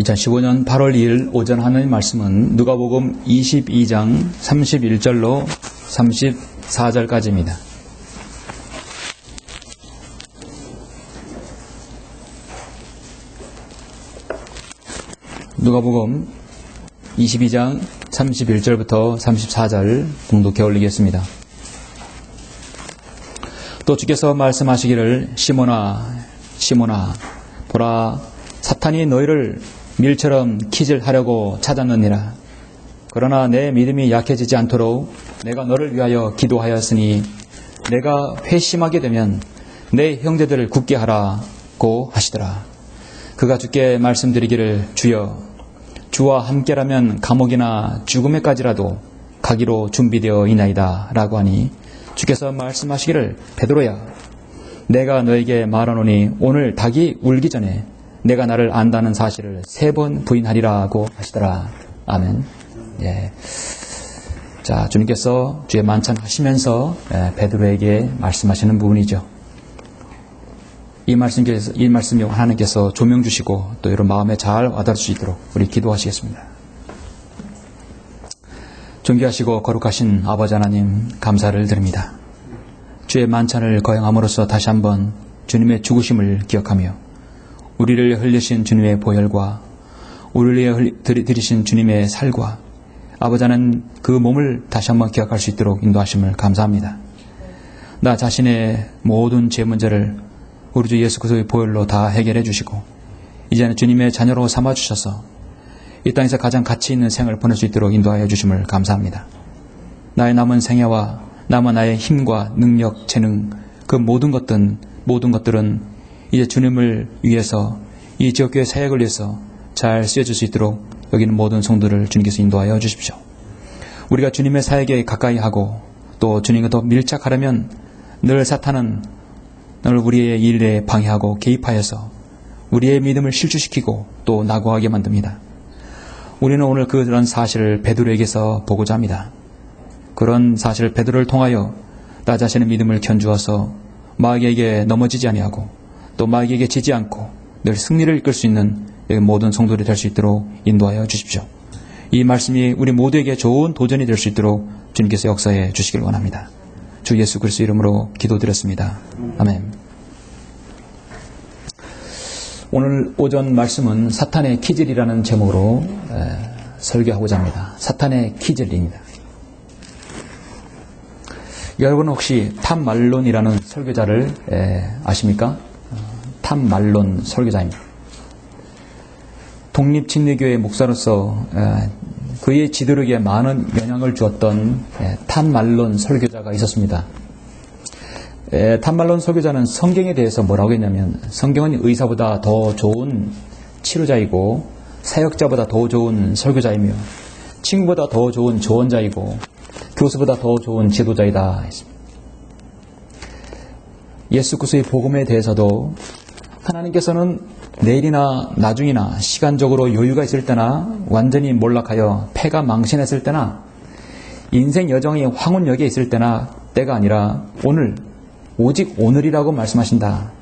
2015년 8월 2일 오전 하나님 말씀은 누가복음 22장 31절로 34절까지입니다. 누가복음 22장 31절부터 34절 봉독해 올리겠습니다. 또 주께서 말씀하시기를 시몬아 시몬아 보라 사탄이 너희를 밀처럼 키질하려고 찾았느니라. 그러나 내 믿음이 약해지지 않도록 내가 너를 위하여 기도하였으니 내가 회심하게 되면 내 형제들을 굳게 하라고 하시더라. 그가 주께 말씀드리기를 주여 주와 함께라면 감옥이나 죽음에까지라도 가기로 준비되어 있나이다 라고 하니 주께서 말씀하시기를 베드로야 내가 너에게 말하노니 오늘 닭이 울기 전에 내가 나를 안다는 사실을 3번 부인하리라고 하시더라. 아멘. 예. 자, 주님께서 주의 만찬하시면서 베드로에게 말씀하시는 부분이죠. 이 말씀이 하나님께서 조명 주시고 또 이런 마음에 잘 와닿을 수 있도록 우리 기도하시겠습니다. 존귀하시고 거룩하신 아버지 하나님 감사를 드립니다. 주의 만찬을 거행함으로써 다시 한번 주님의 죽으심을 기억하며 우리를 흘리신 주님의 보혈과 우리를 위해 들이신 주님의 살과 아버지 하나님 그 몸을 다시 한번 기억할 수 있도록 인도하심을 감사합니다. 나 자신의 모든 죄 문제를 우리 주 예수 그리스도의 보혈로 다 해결해 주시고 이제는 주님의 자녀로 삼아주셔서 이 땅에서 가장 가치 있는 생을 보낼 수 있도록 인도하여 주심을 감사합니다. 나의 남은 생애와 남은 나의 힘과 능력, 재능 그 모든 것들은 이제 주님을 위해서 이 지역교회 사역을 위해서 잘 쓰여질 수 있도록 여기 있는 모든 성도를 주님께서 인도하여 주십시오. 우리가 주님의 사역에 가까이 하고 또 주님과 더 밀착하려면 늘 사탄은 늘 우리의 일에 방해하고 개입하여서 우리의 믿음을 실추시키고 또 낙오하게 만듭니다. 우리는 오늘 그런 사실을 베드로에게서 보고자 합니다. 그런 사실을 베드로를 통하여 나 자신의 믿음을 견주어서 마귀에게 넘어지지 아니하고 또 마귀에게 지지 않고 늘 승리를 이끌 수 있는 모든 성도들이 될 수 있도록 인도하여 주십시오. 이 말씀이 우리 모두에게 좋은 도전이 될 수 있도록 주님께서 역사해 주시길 원합니다. 주 예수 그리스도 이름으로 기도드렸습니다. 아멘. 오늘 오전 말씀은 사탄의 키질이라는 제목으로 설교하고자 합니다. 사탄의 키질입니다. 여러분 혹시 탐 말론이라는 설교자를 아십니까? 탐 말론 설교자입니다. 독립진리교회 목사로서 그의 지도력에 많은 영향을 주었던 탐 말론 설교자가 있었습니다. 탐 말론 설교자는 성경에 대해서 뭐라고 했냐면 성경은 의사보다 더 좋은 치료자이고 사역자보다 더 좋은 설교자이며 친구보다 더 좋은 조언자이고 교수보다 더 좋은 지도자이다 했습니다. 예수 그리스도의 복음에 대해서도 하나님께서는 내일이나 나중이나 시간적으로 여유가 있을 때나 완전히 몰락하여 패가 망신했을 때나 인생 여정이 황혼역에 있을 때나 때가 아니라 오늘 오직 오늘이라고 말씀하신다.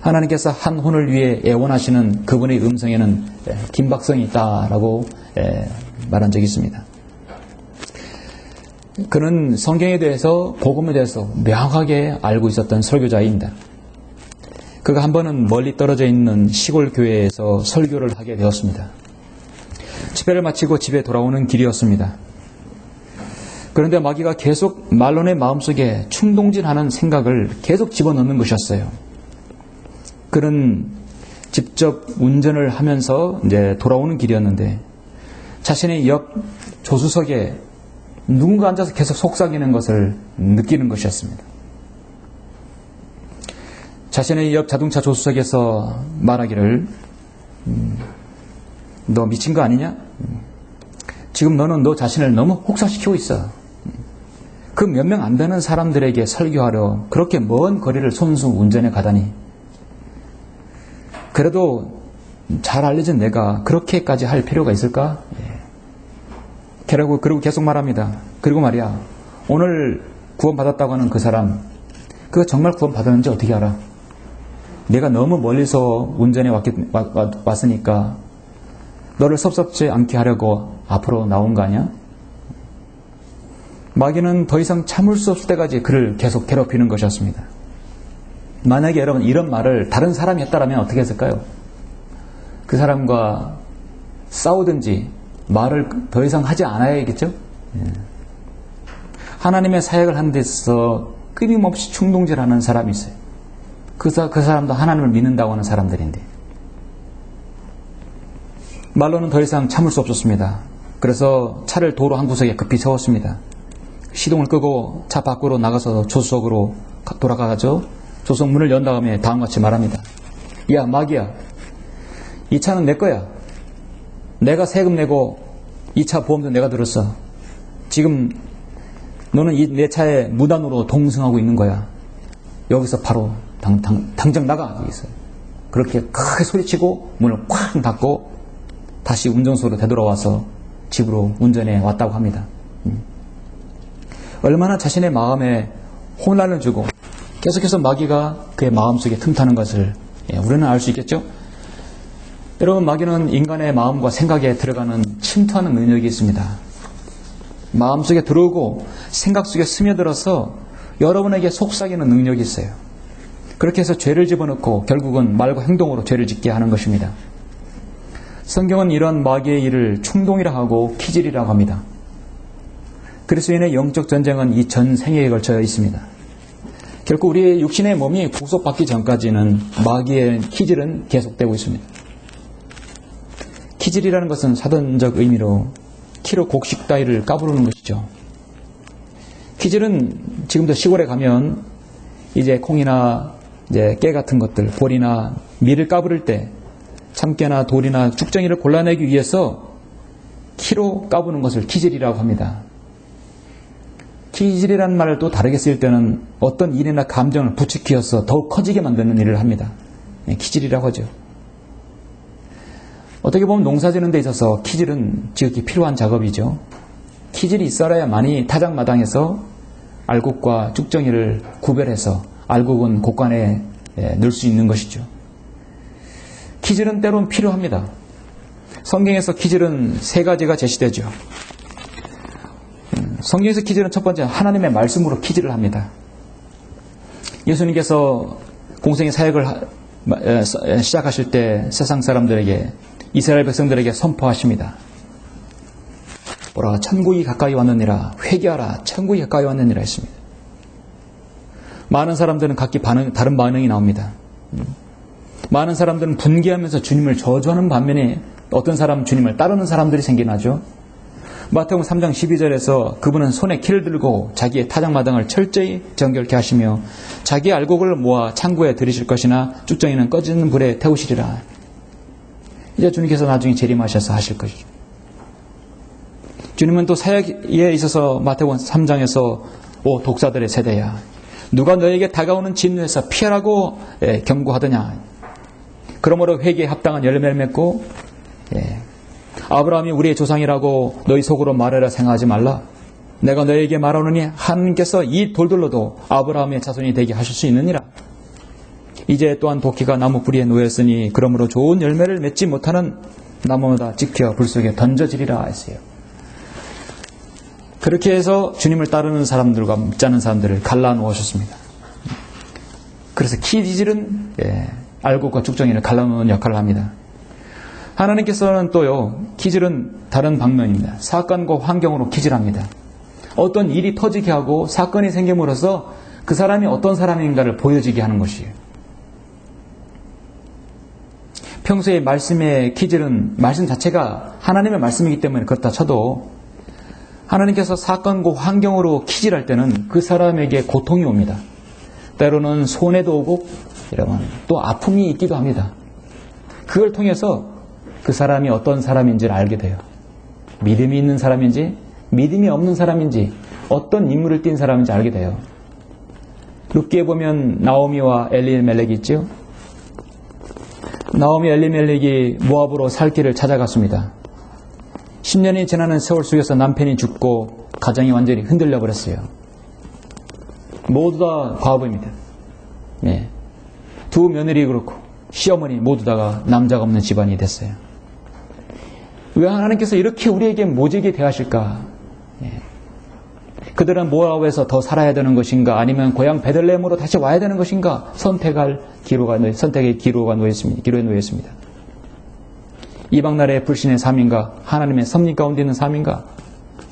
하나님께서 한 혼을 위해 애원하시는 그분의 음성에는 긴박성이 있다라고 말한 적이 있습니다. 그는 성경에 대해서 복음에 대해서 명확하게 알고 있었던 설교자입니다. 그가 한 번은 멀리 떨어져 있는 시골 교회에서 설교를 하게 되었습니다. 집회를 마치고 집에 돌아오는 길이었습니다. 그런데 마귀가 계속 말론의 마음속에 충동질하는 생각을 계속 집어넣는 것이었어요. 그는 직접 운전을 하면서 이제 돌아오는 길이었는데 자신의 옆 조수석에 누군가 앉아서 계속 속삭이는 것을 느끼는 것이었습니다. 자신의 옆 자동차 조수석에서 말하기를 너 미친 거 아니냐? 지금 너는 너 자신을 너무 혹사시키고 있어. 그 몇 명 안 되는 사람들에게 설교하려 그렇게 먼 거리를 손수 운전해 가다니. 그래도 잘 알려진 내가 그렇게까지 할 필요가 있을까? 그리고 계속 말합니다. 그리고 말이야, 오늘 구원받았다고 하는 그 사람, 그거 정말 구원받았는지 어떻게 알아? 내가 너무 멀리서 운전해 왔으니까 너를 섭섭지 않게 하려고 앞으로 나온 거 아니야? 마귀는 더 이상 참을 수 없을 때까지 그를 계속 괴롭히는 것이었습니다. 만약에 여러분 이런 말을 다른 사람이 했다면 어떻게 했을까요? 그 사람과 싸우든지 말을 더 이상 하지 않아야겠죠? 하나님의 사역을 하는 데 있어서 끊임없이 충동질하는 사람이 있어요. 그 사람도 하나님을 믿는다고 하는 사람들인데 말로는 더 이상 참을 수 없었습니다. 그래서 차를 도로 한 구석에 급히 세웠습니다. 시동을 끄고 차 밖으로 나가서 조수석으로 돌아가죠. 조수석 문을 연 다음에 다음과 같이 말합니다. 야, 마귀야, 이 차는 내 거야. 내가 세금 내고 이 차 보험도 내가 들었어. 지금 너는 내 차에 무단으로 동승하고 있는 거야. 여기서 바로 당장 나가. 여기서. 그렇게 크게 소리치고 문을 쾅 닫고 다시 운전소로 되돌아와서 집으로 운전해 왔다고 합니다. 얼마나 자신의 마음에 혼란을 주고 계속해서 마귀가 그의 마음속에 틈타는 것을 우리는 알 수 있겠죠? 여러분, 마귀는 인간의 마음과 생각에 들어가는 침투하는 능력이 있습니다. 마음속에 들어오고 생각 속에 스며들어서 여러분에게 속삭이는 능력이 있어요. 그렇게 해서 죄를 집어넣고 결국은 말과 행동으로 죄를 짓게 하는 것입니다. 성경은 이런 마귀의 일을 충동이라 하고 기질이라고 합니다. 그리스도인의 영적 전쟁은 이 전 생애에 걸쳐 있습니다. 결국 우리의 육신의 몸이 구속받기 전까지는 마귀의 기질은 계속되고 있습니다. 기질이라는 것은 사전적 의미로 키로 곡식 따위를 까부르는 것이죠. 기질은 지금도 시골에 가면 이제 콩이나 이제 깨 같은 것들, 보리나 밀을 까부를 때 참깨나 돌이나 쭉정이를 골라내기 위해서 키로 까부는 것을 기질이라고 합니다. 기질이라는 말을 또 다르게 쓸 때는 어떤 일이나 감정을 부추기어서 더욱 커지게 만드는 일을 합니다. 기질이라고 하죠. 어떻게 보면 농사지는 데 있어서 기질은 지극히 필요한 작업이죠. 기질이 있어야만이 타작마당에서 알곡과 쭉정이를 구별해서 알곡은 곡간에 넣을 수 있는 것이죠. 기질은 때론 필요합니다. 성경에서 기질은 세 가지가 제시되죠. 성경에서 기질은 첫 번째 하나님의 말씀으로 기질을 합니다. 예수님께서 공생의 사역을 시작하실 때 세상 사람들에게, 이스라엘 백성들에게 선포하십니다. 보라, 천국이 가까이 왔느니라. 회개하라, 천국이 가까이 왔느니라 했습니다. 많은 사람들은 각기 다른 반응이 나옵니다. 많은 사람들은 분개하면서 주님을 저주하는 반면에 어떤 사람은 주님을 따르는 사람들이 생겨나죠. 마태복음 3장 12절에서 그분은 손에 키를 들고 자기의 타작마당을 철저히 정결케 하시며 자기의 알곡을 모아 창고에 들이실 것이나 쭉정이는 꺼지는 불에 태우시리라. 이제 주님께서 나중에 재림하셔서 하실 것이죠. 주님은 또 사역에 있어서 마태복음 3장에서 오 독사들의 세대야, 누가 너에게 다가오는 진노에서 피하라고 경고하더냐. 그러므로 회개에 합당한 열매를 맺고 아브라함이 우리의 조상이라고 너희 속으로 말하라 생각하지 말라. 내가 너에게 말하노니 하나님께서 이 돌들로도 아브라함의 자손이 되게 하실 수 있느니라. 이제 또한 도끼가 나무 뿌리에 놓였으니 그러므로 좋은 열매를 맺지 못하는 나무마다 지켜 불 속에 던져지리라 했어요. 그렇게 해서 주님을 따르는 사람들과 믿지 않는 사람들을 갈라놓으셨습니다. 그래서 기질은 알곡과 쭉정이를 갈라놓는 역할을 합니다. 하나님께서는 또요, 기질은 다른 방면입니다. 사건과 환경으로 기질합니다. 어떤 일이 터지게 하고 사건이 생김으로써 그 사람이 어떤 사람인가를 보여지게 하는 것이에요. 평소에 말씀의 기질은 말씀 자체가 하나님의 말씀이기 때문에 그렇다 쳐도 하나님께서 사건과 환경으로 기질할 때는 그 사람에게 고통이 옵니다. 때로는 손해도 오고 또 아픔이 있기도 합니다. 그걸 통해서 그 사람이 어떤 사람인지를 알게 돼요. 믿음이 있는 사람인지 믿음이 없는 사람인지 어떤 인물을 띈 사람인지 알게 돼요. 룻기에 보면 나오미와 엘리멜렉이 있죠. 나오미 엘리멜렉이 모압으로 살 길을 찾아갔습니다. 10년이 지나는 세월 속에서 남편이 죽고 가정이 완전히 흔들려 버렸어요. 모두 다 과부입니다. 두 며느리 그렇고 시어머니 모두 다가 남자가 없는 집안이 됐어요. 왜 하나님께서 이렇게 우리에게 모질게 대하실까? 그들은 모압에서 더 살아야 되는 것인가? 아니면 고향 베들레헴으로 다시 와야 되는 것인가? 선택의 기로에 놓였습니다. 이방 나라의 불신의 삶인가? 하나님의 섭리 가운데 있는 삶인가?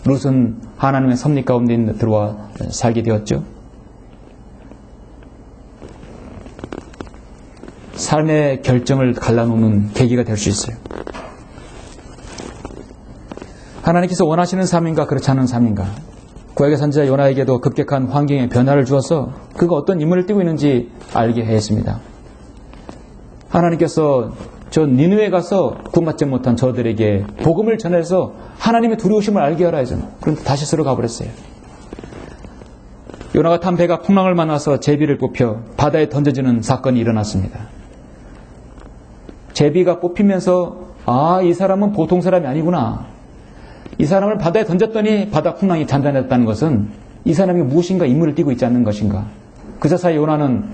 룻은 하나님의 섭리 가운데 들어와 살게 되었죠. 삶의 결정을 갈라놓는 계기가 될 수 있어요. 하나님께서 원하시는 삶인가? 그렇지 않은 삶인가? 구약의 선지자 요나에게도 급격한 환경의 변화를 주어서 그가 어떤 임무를 띠고 있는지 알게 했습니다. 하나님께서 저 니느웨에 가서 구원받지 못한 저들에게 복음을 전해서 하나님의 두려우심을 알게 하라 해서 그런데 다시스로 가버렸어요. 요나가 탄 배가 풍랑을 만나서 제비를 뽑혀 바다에 던져지는 사건이 일어났습니다. 제비가 뽑히면서 이 사람은 보통 사람이 아니구나. 이 사람을 바다에 던졌더니 바다 풍랑이 잔잔했다는 것은 이 사람이 무엇인가 임무를 띠고 있지 않는 것인가. 그저 사이 요나는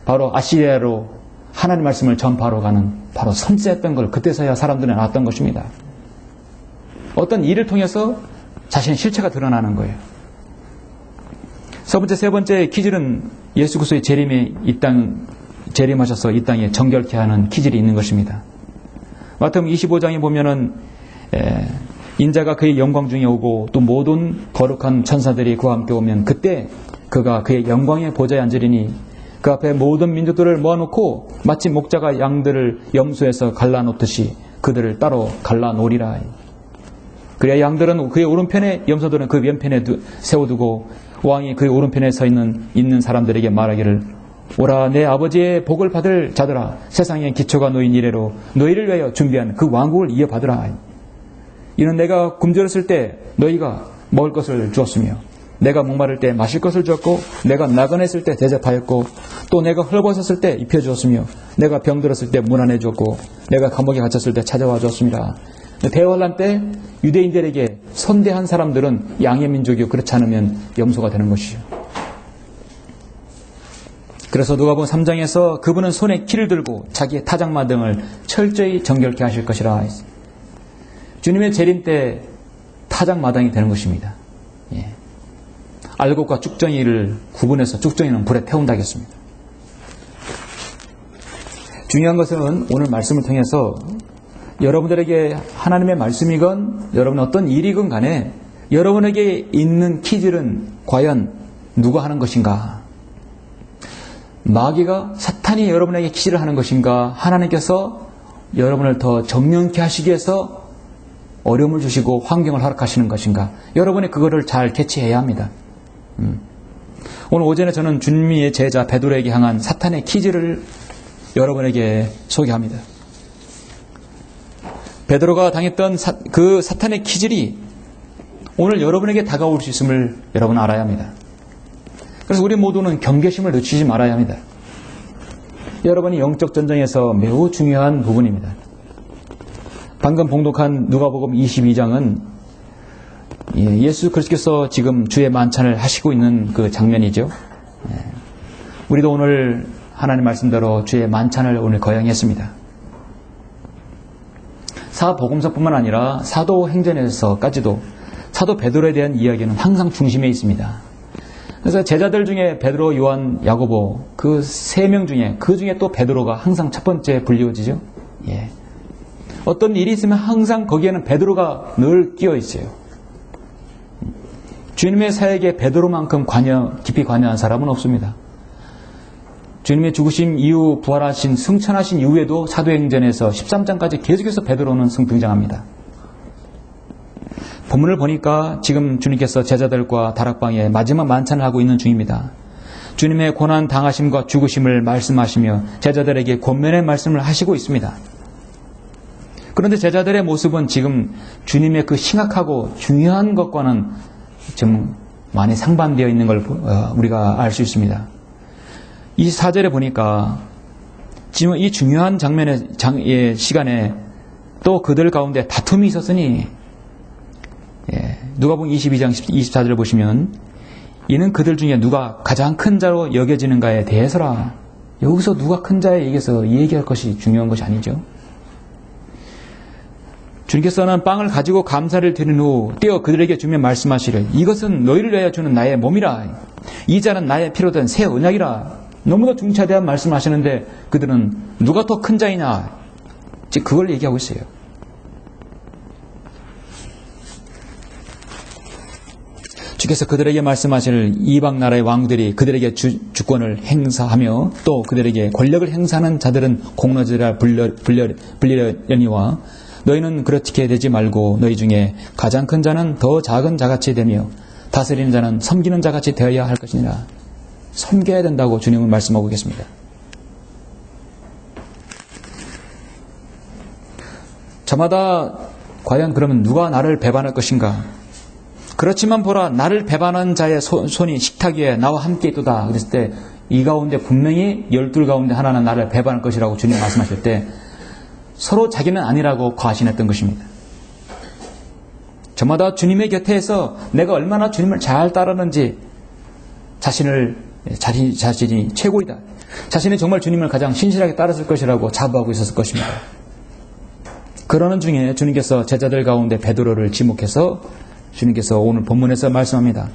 바로 아시리아로 하나님 말씀을 전파하러 가는 바로 선지자였던 걸 그때서야 사람들은 알았던 것입니다. 어떤 일을 통해서 자신의 실체가 드러나는 거예요. 세 번째 기질은 예수 그리스도의 재림하셔서 이 땅에 정결케 하는 기질이 있는 것입니다. 마태복음 25장에 보면은 인자가 그의 영광 중에 오고 또 모든 거룩한 천사들이 그와 함께 오면 그때 그가 그의 영광의 보좌에 앉으리니 그 앞에 모든 민족들을 모아놓고 마치 목자가 양들을 염소에서 갈라놓듯이 그들을 따로 갈라놓으리라. 그래야 양들은 그의 오른편에 염소들은 그 왼편에 세워두고 왕이 그의 오른편에 서 있는 사람들에게 말하기를 오라 내 아버지의 복을 받을 자들아 세상의 기초가 놓인 이래로 너희를 위하여 준비한 그 왕국을 이어받으라. 이는 내가 굶주렸을 때 너희가 먹을 것을 주었으며 내가 목마를 때 마실 것을 주었고 내가 나그네했을 때 대접하였고 또 내가 헐벗었을 때 입혀주었으며 내가 병들었을 때 문안해 주었고 내가 감옥에 갇혔을 때 찾아와 주었습니다. 대환란 때 유대인들에게 선대한 사람들은 양의 민족이요 그렇지 않으면 염소가 되는 것이죠. 그래서 누가복음 3장에서 그분은 손에 키를 들고 자기의 타작마등을 철저히 정결케 하실 것이라 했습니다. 주님의 재림 때 타작마당이 되는 것입니다. 알곡과 쭉정이를 구분해서 쭉정이는 불에 태운다 하겠습니다. 중요한 것은 오늘 말씀을 통해서 여러분들에게 하나님의 말씀이건 여러분 어떤 일이건 간에 여러분에게 있는 키질은 과연 누가 하는 것인가? 마귀가 사탄이 여러분에게 키질을 하는 것인가? 하나님께서 여러분을 더 정령케 하시기 위해서 어려움을 주시고 환경을 허락하시는 것인가? 여러분이 그거를 잘 캐치해야 합니다. 오늘 오전에 저는 주님의 제자 베드로에게 향한 사탄의 키질을 여러분에게 소개합니다. 베드로가 당했던 그 사탄의 키질이 오늘 여러분에게 다가올 수 있음을 여러분 알아야 합니다. 그래서 우리 모두는 경계심을 늦추지 말아야 합니다. 여러분이 영적 전쟁에서 매우 중요한 부분입니다. 방금 봉독한 누가복음 22장은 예수 그리스도께서 지금 주의 만찬을 하시고 있는 그 장면이죠. 우리도 오늘 하나님 말씀대로 주의 만찬을 오늘 거행했습니다. 사복음서뿐만 아니라 사도행전에서까지도 사도 베드로에 대한 이야기는 항상 중심에 있습니다. 그래서 제자들 중에 베드로, 요한, 야고보 그 세 명 중에 그 중에 또 베드로가 항상 첫 번째 불리워지죠. 어떤 일이 있으면 항상 거기에는 베드로가 늘 끼어 있어요. 주님의 사역에 베드로만큼 깊이 관여한 사람은 없습니다. 주님의 죽으심 이후 부활하신 승천하신 이후에도 사도행전에서 13장까지 계속해서 베드로는 등장합니다. 본문을 보니까 지금 주님께서 제자들과 다락방에 마지막 만찬을 하고 있는 중입니다. 주님의 고난 당하심과 죽으심을 말씀하시며 제자들에게 권면의 말씀을 하시고 있습니다. 그런데 제자들의 모습은 지금 주님의 그 심각하고 중요한 것과는 좀 많이 상반되어 있는 걸 우리가 알 수 있습니다. 이 4절에 보니까 지금 이 중요한 장면의 시간에 또 그들 가운데 다툼이 있었으니 누가복음 22장 24절을 보시면 이는 그들 중에 누가 가장 큰 자로 여겨지는가에 대해서라. 여기서 누가 큰 자에 의해서 얘기할 것이 중요한 것이 아니죠. 주님께서는 빵을 가지고 감사를 드린 후 떼어 그들에게 주며 말씀하시를 이것은 너희를 위하여 주는 나의 몸이라. 이 잔은 나의 피로 된 새 언약이라. 너무나 중차대한 말씀하시는데 그들은 누가 더 큰 자이냐, 그걸 얘기하고 있어요. 주께서 그들에게 말씀하시는 이방 나라의 왕들이 그들에게 주권을 행사하며 또 그들에게 권력을 행사하는 자들은 공로자라 불리려니와 너희는 그렇게 되지 말고 너희 중에 가장 큰 자는 더 작은 자같이 되며 다스리는 자는 섬기는 자같이 되어야 할 것이니라. 섬겨야 된다고 주님은 말씀하고 계십니다. 저마다 과연 그러면 누가 나를 배반할 것인가? 그렇지만 보라, 나를 배반한 자의 손이 식탁 위에 나와 함께 있도다. 그랬을 때 이 가운데 분명히 12 가운데 하나는 나를 배반할 것이라고 주님 말씀하실 때 서로 자기는 아니라고 과신했던 것입니다. 저마다 주님의 곁에서 내가 얼마나 주님을 잘 따르는지 자신이 최고이다. 자신이 정말 주님을 가장 신실하게 따랐을 것이라고 자부하고 있었을 것입니다. 그러는 중에 주님께서 제자들 가운데 베드로를 지목해서 주님께서 오늘 본문에서 말씀합니다.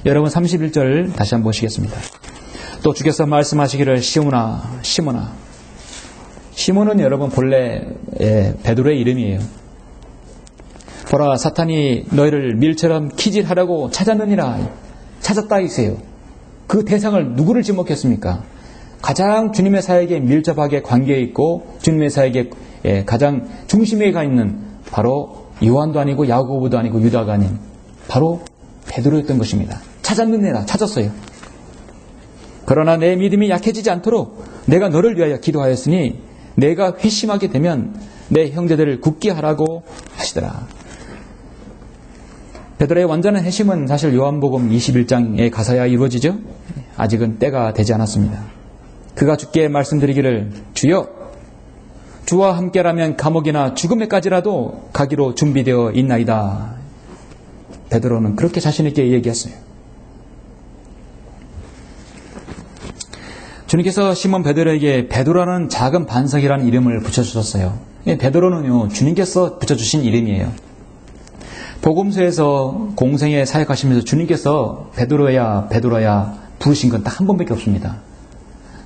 여러분 31절 다시 한번 보시겠습니다. 또 주께서 말씀하시기를 시몬아. 시몬은 여러분 본래 베드로의 이름이에요. 보라, 사탄이 너희를 밀처럼 키질하려고 찾았느니라. 찾았다 이세요. 그 대상을 누구를 지목했습니까? 가장 주님의 사역에 밀접하게 관계에 있고 주님의 사역에 가장 중심에 가 있는 바로 요한도 아니고 야고보도 아니고 유다가 아닌 바로 베드로였던 것입니다. 찾았어요. 그러나 내 믿음이 약해지지 않도록 내가 너를 위하여 기도하였으니 내가 회심하게 되면 내 형제들을 굳게 하라고 하시더라. 베드로의 완전한 회심은 사실 요한복음 21장에 가서야 이루어지죠. 아직은 때가 되지 않았습니다. 그가 주께 말씀드리기를 주여, 주와 함께라면 감옥이나 죽음에까지라도 가기로 준비되어 있나이다. 베드로는 그렇게 자신 있게 얘기했어요. 주님께서 시몬 베드로에게 베드로라는 작은 반석이라는 이름을 붙여주셨어요. 베드로는요, 주님께서 붙여주신 이름이에요. 복음서에서 공생에 사역하시면서 주님께서 베드로야 부르신 건 딱 한 번밖에 없습니다.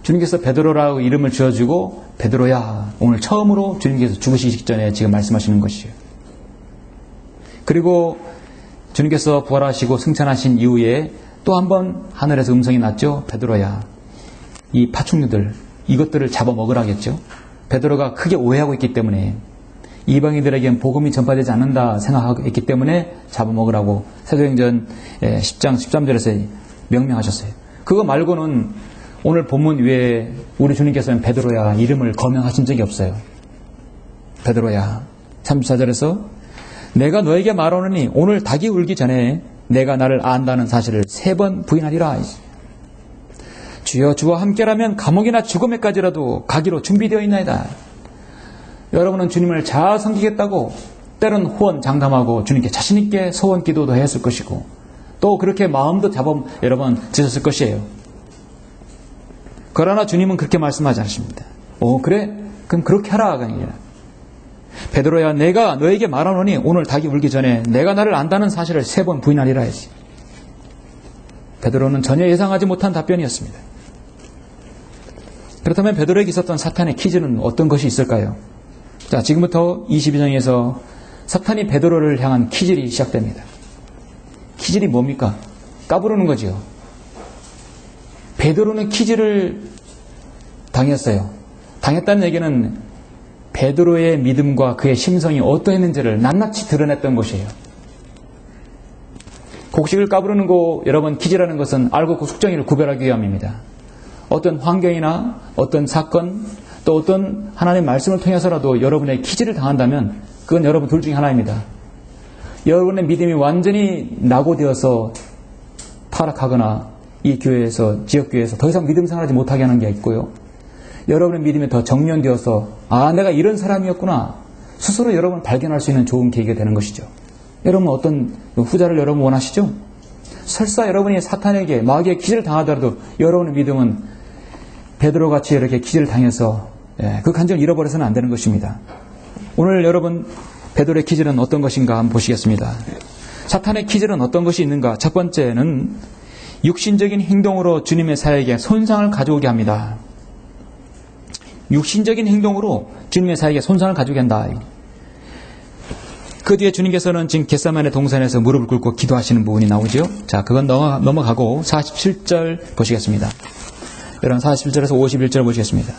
주님께서 베드로라고 이름을 지어주고 베드로야, 오늘 처음으로 주님께서 죽으시기 직전에 지금 말씀하시는 것이에요. 그리고 주님께서 부활하시고 승천하신 이후에 또 한 번 하늘에서 음성이 났죠. 베드로야, 이 파충류들 이것들을 잡아먹으라겠죠. 베드로가 크게 오해하고 있기 때문에 이방인들에겐 복음이 전파되지 않는다 생각했기 때문에 잡아먹으라고 사도행전 10장 13절에서 명명하셨어요. 그거 말고는 오늘 본문 위에 우리 주님께서는 베드로야 이름을 거명하신 적이 없어요. 베드로야. 34절에서 내가 너에게 말하노니 오늘 닭이 울기 전에 내가 나를 안다는 사실을 3번 부인하리라. 주여, 주와 함께라면 감옥이나 죽음에까지라도 가기로 준비되어 있나이다. 여러분은 주님을 잘 섬기겠다고 때론 호언장담하고 주님께 자신있게 소원 기도도 했을 것이고 또 그렇게 마음도 여러분 드셨을 것이에요. 그러나 주님은 그렇게 말씀하지 않으십니다. 그래? 그럼 그렇게 하라. 베드로야, 내가 너에게 말하노니 오늘 닭이 울기 전에 내가 나를 안다는 사실을 3번 부인하리라 했지. 베드로는 전혀 예상하지 못한 답변이었습니다. 그렇다면 베드로에게 있었던 사탄의 퀴즈는 어떤 것이 있을까요? 자, 지금부터 22장에서 사탄이 베드로를 향한 퀴즈이 시작됩니다. 퀴즈이 뭡니까? 까부르는 거지요. 베드로는 퀴즈를 당했어요. 당했다는 얘기는 베드로의 믿음과 그의 심성이 어떠했는지를 낱낱이 드러냈던 것이에요. 곡식을 까부르는 거, 여러분, 퀴즈라는 것은 알고 그 숙정이를 구별하기 위함입니다. 어떤 환경이나 어떤 사건, 또 어떤 하나님의 말씀을 통해서라도 여러분의 퀴즈를 당한다면 그건 여러분 둘 중에 하나입니다. 여러분의 믿음이 완전히 낙오되어서 타락하거나 이 교회에서, 지역교회에서 더 이상 믿음 생활하지 못하게 하는 게 있고요. 여러분의 믿음이 더 정련되어서 내가 이런 사람이었구나 스스로 여러분 발견할 수 있는 좋은 계기가 되는 것이죠. 여러분 어떤 후자를 여러분 원하시죠? 설사 여러분이 사탄에게 마귀의 퀴즈를 당하더라도 여러분의 믿음은 베드로같이 이렇게 퀴즈를 당해서 그 간절을 잃어버려서는 안 되는 것입니다. 오늘 여러분 베드로의 기질은 어떤 것인가 한번 보시겠습니다. 사탄의 기질은 어떤 것이 있는가? 첫 번째는 육신적인 행동으로 주님의 사역에 손상을 가져오게 합니다. 육신적인 행동으로 주님의 사역에 손상을 가져오게 한다. 그 뒤에 주님께서는 지금 겟세마네 동산에서 무릎을 꿇고 기도하시는 부분이 나오죠. 자, 그건 넘어가고 47절 보시겠습니다. 여러분 47절에서 51절 보시겠습니다.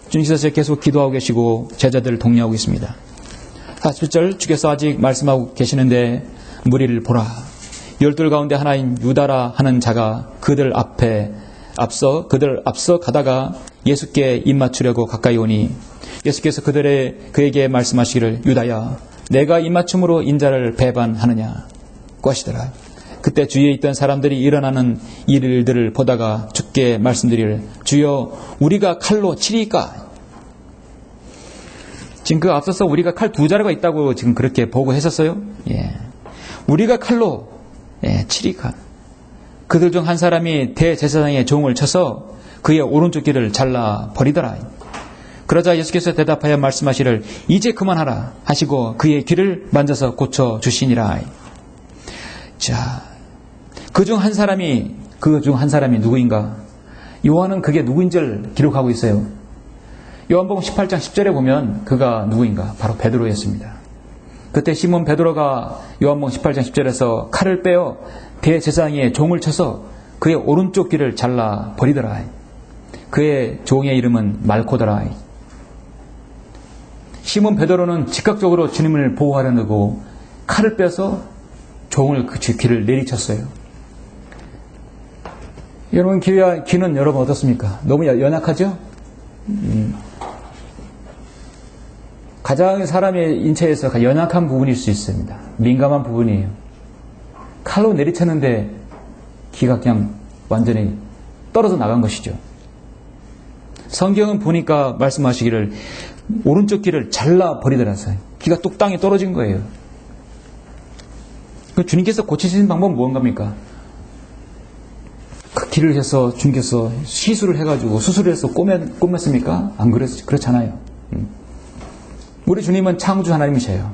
주님께서 계속 기도하고 계시고 제자들을 독려하고 있습니다. 47절, 주께서 아직 말씀하고 계시는데 무리를 보라. 12 가운데 하나인 유다라 하는 자가 그들 앞서 가다가 예수께 입맞추려고 가까이 오니 예수께서 그에게 말씀하시기를 유다야 내가 입맞춤으로 인자를 배반하느냐 하시더라. 그때 주위에 있던 사람들이 일어나는 일들을 보다가 주께 말씀드리를 주여 우리가 칼로 치리까? 지금 그 앞서서 우리가 칼 2자루가 있다고 지금 그렇게 보고했었어요. 예. 우리가 칼로 치리까? 그들 중 한 사람이 대제사장의 종을 쳐서 그의 오른쪽 귀를 잘라 버리더라. 그러자 예수께서 대답하여 말씀하시를 이제 그만하라 하시고 그의 귀를 만져서 고쳐 주시니라. 자, 그 중 한 사람이 누구인가? 요한은 그게 누구인지를 기록하고 있어요. 요한복음 18장 10절에 보면 그가 누구인가? 바로 베드로였습니다. 그때 시몬 베드로가 요한복음 18장 10절에서 칼을 빼어 대제사장의 종을 쳐서 그의 오른쪽 귀를 잘라 버리더라. 그의 종의 이름은 말코더라. 시몬 베드로는 즉각적으로 주님을 보호하려고 칼을 빼서 종을 그 귀를 내리쳤어요. 여러분 귀는 여러분 어떻습니까? 너무 연약하죠? 가장 사람의 인체에서 연약한 부분일 수 있습니다. 민감한 부분이에요. 칼로 내리쳤는데 귀가 그냥 완전히 떨어져 나간 것이죠. 성경은 보니까 말씀하시기를 오른쪽 귀를 잘라버리더라서요. 귀가 뚝 땅에 떨어진 거예요. 주님께서 고치시는 방법은 무엇입니까? 그 귀를 해서 주님께서 시술을 해가지고 수술을 해서 꼬맸습니까? 안 그렇잖아요. 우리 주님은 창조 하나님이셔요.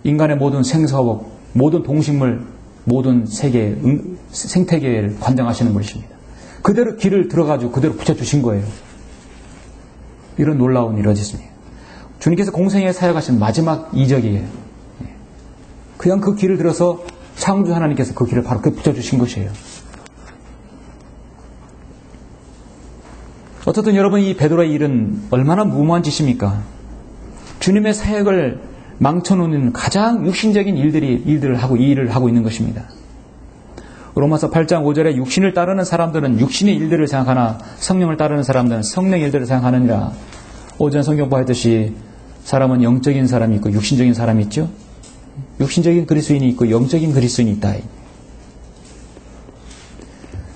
인간의 모든 생사복, 모든 동식물, 모든 세계, 생태계를 관장하시는 분이십니다. 그대로 귀를 들어가지고 그대로 붙여주신 거예요. 이런 놀라운 일이 어디 있습니까? 주님께서 공생에 사역하신 마지막 이적이에요. 그냥 그 귀를 들어서 창조 하나님께서 그 귀를 바로 붙여주신 것이에요. 어쨌든 여러분 이 베드로의 일은 얼마나 무모한 짓입니까? 주님의 사역을 망쳐놓는 가장 육신적인 일들을 하고 있는 것입니다. 로마서 8장 5절에 육신을 따르는 사람들은 육신의 일들을 생각하나 성령을 따르는 사람들은 성령의 일들을 생각하느니라. 오전 성경 보았듯이 사람은 영적인 사람이 있고 육신적인 사람이 있죠. 육신적인 그리스도인이 있고 영적인 그리스도인이 있다.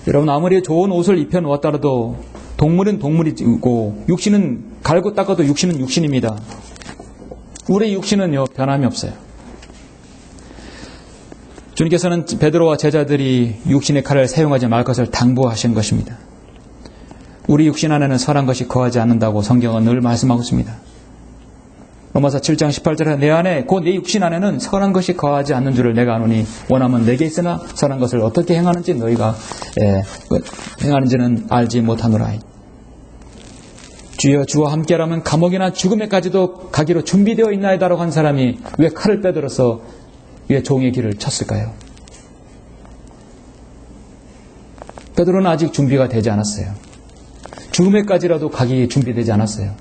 여러분 아무리 좋은 옷을 입혀놓았더라도 동물은 동물이고 육신은 갈고 닦아도 육신은 육신입니다. 우리의 육신은요 변함이 없어요. 주님께서는 베드로와 제자들이 육신의 칼을 사용하지 말 것을 당부하신 것입니다. 우리 육신 안에는 선한 것이 거하지 않는다고 성경은 늘 말씀하고 있습니다. 로마서 7장 18절에 내 안에 곧 내 육신 안에는 선한 것이 거하지 않는 줄을 내가 아노니 원하면 내게 있으나 선한 것을 어떻게 행하는지 너희가 행하는지는 알지 못하노라. 주여 주와 함께라면 감옥이나 죽음에까지도 가기로 준비되어 있나이다라고 한 사람이 왜 칼을 빼들어서 왜 종의 길을 쳤을까요? 베드로는 아직 준비가 되지 않았어요. 죽음에까지라도 가기 준비되지 않았어요.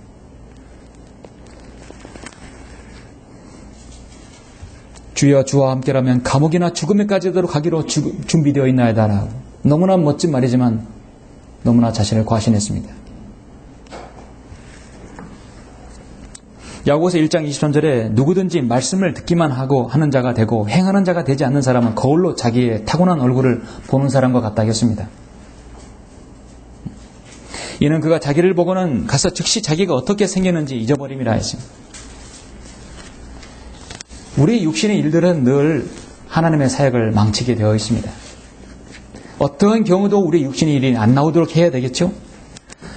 주여 주와 함께라면 감옥이나 죽음에까지도 가기로 준비되어 있나이다라고 너무나 멋진 말이지만 너무나 자신을 과신했습니다. 야고보서 1장 23절에 누구든지 말씀을 듣기만 하고 하는 자가 되고 행하는 자가 되지 않는 사람은 거울로 자기의 타고난 얼굴을 보는 사람과 같다 했습니다. 이는 그가 자기를 보고는 가서 즉시 자기가 어떻게 생겼는지 잊어버림이라 했습니다. 우리 육신의 일들은 늘 하나님의 사역을 망치게 되어 있습니다. 어떠한 경우도 우리 육신의 일이 안 나오도록 해야 되겠죠?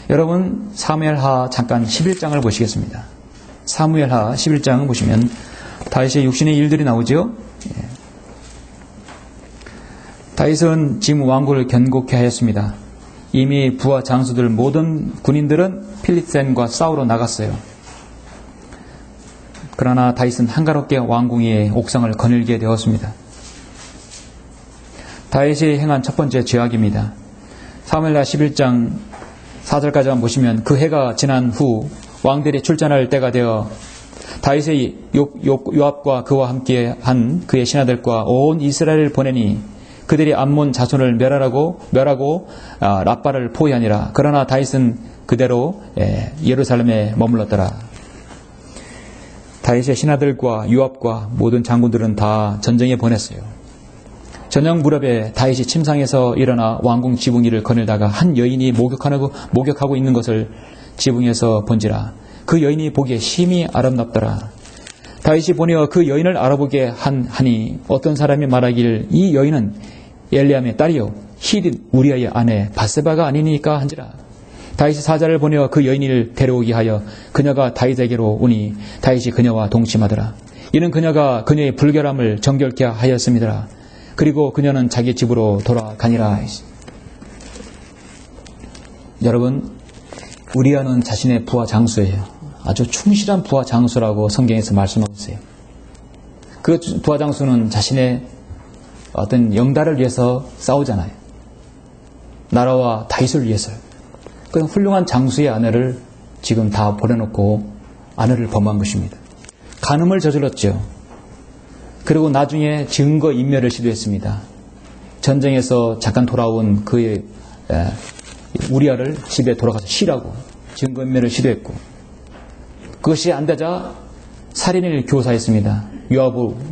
여러분 사무엘하 잠깐 11장을 보시겠습니다. 사무엘하 11장 보시면 다윗의 육신의 일들이 나오죠. 다윗은 지금 왕국을 견고케 하였습니다. 이미 부하 장수들 모든 군인들은 필리스타인과 싸우러 나갔어요. 그러나 다윗은 한가롭게 왕궁 위에 옥상을 거닐게 되었습니다. 다윗이 행한 첫 번째 죄악입니다. 사무엘하 11장 4절까지만 보시면 그 해가 지난 후 왕들이 출전할 때가 되어 다윗의 요압과 그와 함께 한 그의 신하들과 온 이스라엘을 보내니 그들이 암몬 자손을 멸하고 랍바를 포위하니라. 그러나 다윗은 그대로 예루살렘에 머물렀더라. 다윗의 신하들과 요압과 모든 장군들은 다 전쟁에 보냈어요. 저녁 무렵에 다윗이 침상에서 일어나 왕궁 지붕 위를 거닐다가 한 여인이 목욕하고 있는 것을 지붕에서 본지라. 그 여인이 보기에 심히 아름답더라. 다윗이 보니어 그 여인을 알아보게 하니 어떤 사람이 말하기를 이 여인은 엘리암의 딸이요 히릿 우리아의 아내 바세바가 아니니까 한지라. 다윗이 사자를 보내어 그 여인을 데려오게 하여 그녀가 다윗에게로 오니 다윗이 그녀와 동침하더라. 이는 그녀가 그녀의 불결함을 정결케 하였음이더라. 그리고 그녀는 자기 집으로 돌아가니라. 여러분, 우리아는 자신의 부하 장수예요. 아주 충실한 부하 장수라고 성경에서 말씀하고 있어요. 그 부하 장수는 자신의 어떤 영달을 위해서 싸우잖아요. 나라와 다윗을 위해서요. 그 훌륭한 장수의 아내를 지금 다 버려놓고 아내를 범한 것입니다. 간음을 저질렀죠. 그리고 나중에 증거 인멸을 시도했습니다. 전쟁에서 잠깐 돌아온 그의 우리아를 집에 돌아가서 쉬라고 증거 인멸을 시도했고, 그것이 안 되자 살인을 교사했습니다.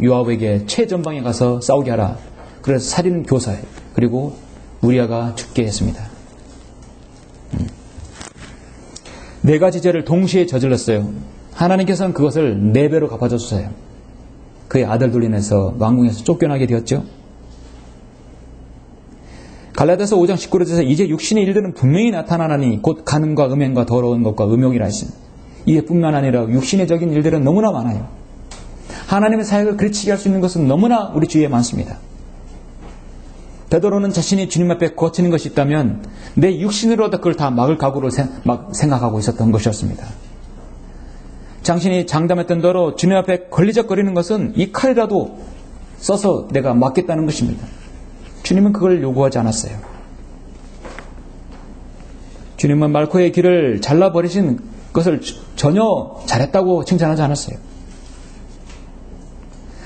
요압에게 최전방에 가서 싸우게 하라. 그래서 살인 교사해. 그리고 우리아가 죽게 했습니다. 네 가지 죄를 동시에 저질렀어요. 하나님께서는 그것을 4배로 갚아줬어요. 그의 아들들로 인해서 왕궁에서 쫓겨나게 되었죠. 갈라디아서 5장 19절에서 이제 육신의 일들은 분명히 나타나나니 곧 간음과 음행과 더러운 것과 음욕이라 했습니다. 이뿐만 아니라 육신의적인 일들은 너무나 많아요. 하나님의 사역을 그르치게 할 수 있는 것은 너무나 우리 주위에 많습니다. 베드로는 자신이 주님 앞에 거치는 것이 있다면 내 육신으로도 그걸 다 막을 각오로 생각하고 있었던 것이었습니다. 당신이 장담했던 대로 주님 앞에 걸리적거리는 것은 이 칼이라도 써서 내가 막겠다는 것입니다. 주님은 그걸 요구하지 않았어요. 주님은 말코의 길을 잘라버리신 것을 전혀 잘했다고 칭찬하지 않았어요.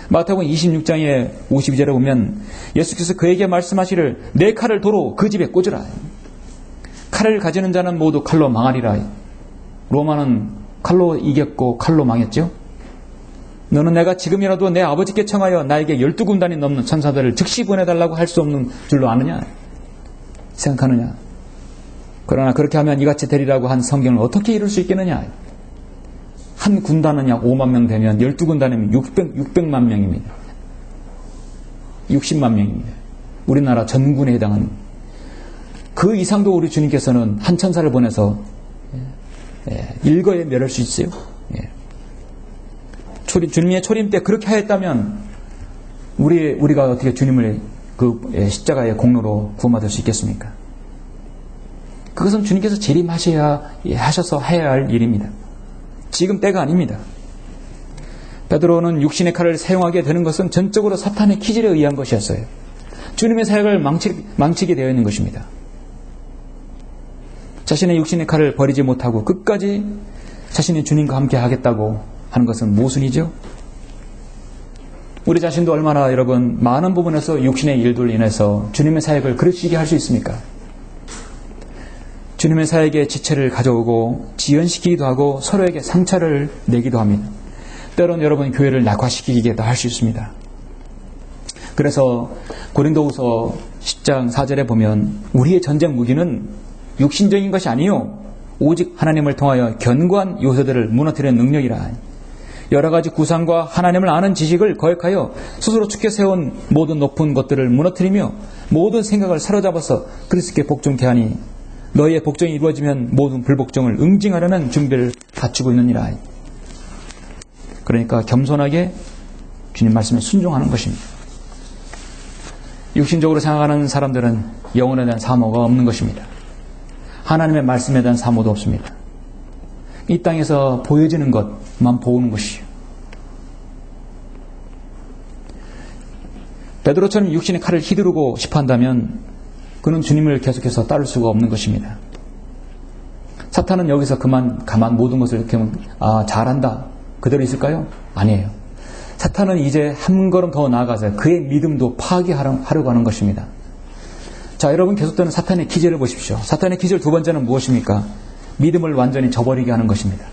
마태복음 26장의 52절에 보면 예수께서 그에게 말씀하시를 내 칼을 도로 그 집에 꽂으라. 칼을 가지는 자는 모두 칼로 망하리라. 로마는 칼로 이겼고 칼로 망했죠. 너는 내가 지금이라도 내 아버지께 청하여 나에게 12군단이 넘는 천사들을 즉시 보내달라고 할 수 없는 줄로 아느냐? 생각하느냐? 그러나 그렇게 하면 이같이 되리라고 한 성경을 어떻게 이룰 수 있겠느냐? 한 군단은 약 5만 명 되면 12군단이면 600만 명입니다. 60만 명입니다. 우리나라 전군에 해당하는. 그 이상도 우리 주님께서는 한 천사를 보내서 일거에 멸할 수 있어요. 주님의 초림 때 그렇게 하였다면 우리가 어떻게 주님을 그 십자가의 공로로 구원받을 수 있겠습니까? 그것은 주님께서 재림하셔서 해야 할 일입니다. 지금 때가 아닙니다. 베드로는 육신의 칼을 사용하게 되는 것은 전적으로 사탄의 기질에 의한 것이었어요. 주님의 사역을 망치게 되어 있는 것입니다. 자신의 육신의 칼을 버리지 못하고 끝까지 자신이 주님과 함께 하겠다고 하는 것은 모순이죠. 우리 자신도 얼마나 여러분 많은 부분에서 육신의 일들로 인해서 주님의 사역을 그르치게 할 수 있습니까? 주님의 사역에 지체를 가져오고 지연시키기도 하고 서로에게 상처를 내기도 합니다. 때로는 여러분 교회를 낙화시키기도 할 수 있습니다. 그래서 고린도후서 10장 4절에 보면 우리의 전쟁 무기는 육신적인 것이 아니요 오직 하나님을 통하여 견고한 요새들을 무너뜨리는 능력이라. 여러 가지 구상과 하나님을 아는 지식을 거역하여 스스로 축켜 세운 모든 높은 것들을 무너뜨리며 모든 생각을 사로잡아서 그리스도께 복종케 하니 너희의 복종이 이루어지면 모든 불복종을 응징하려는 준비를 갖추고 있느니라. 그러니까 겸손하게 주님 말씀에 순종하는 것입니다. 육신적으로 생각하는 사람들은 영혼에 대한 사모가 없는 것입니다. 하나님의 말씀에 대한 사모도 없습니다. 이 땅에서 보여지는 것만 보는 것이요. 베드로처럼 육신의 칼을 휘두르고 싶어 한다면 그는 주님을 계속해서 따를 수가 없는 것입니다. 사탄은 여기서 가만 모든 것을 이렇게 잘한다 그대로 있을까요? 아니에요. 사탄은 이제 한 걸음 더 나아가서 그의 믿음도 파괴하려고 하는 것입니다. 자, 여러분 계속되는 사탄의 기제를 보십시오. 사탄의 기제 두 번째는 무엇입니까? 믿음을 완전히 저버리게 하는 것입니다.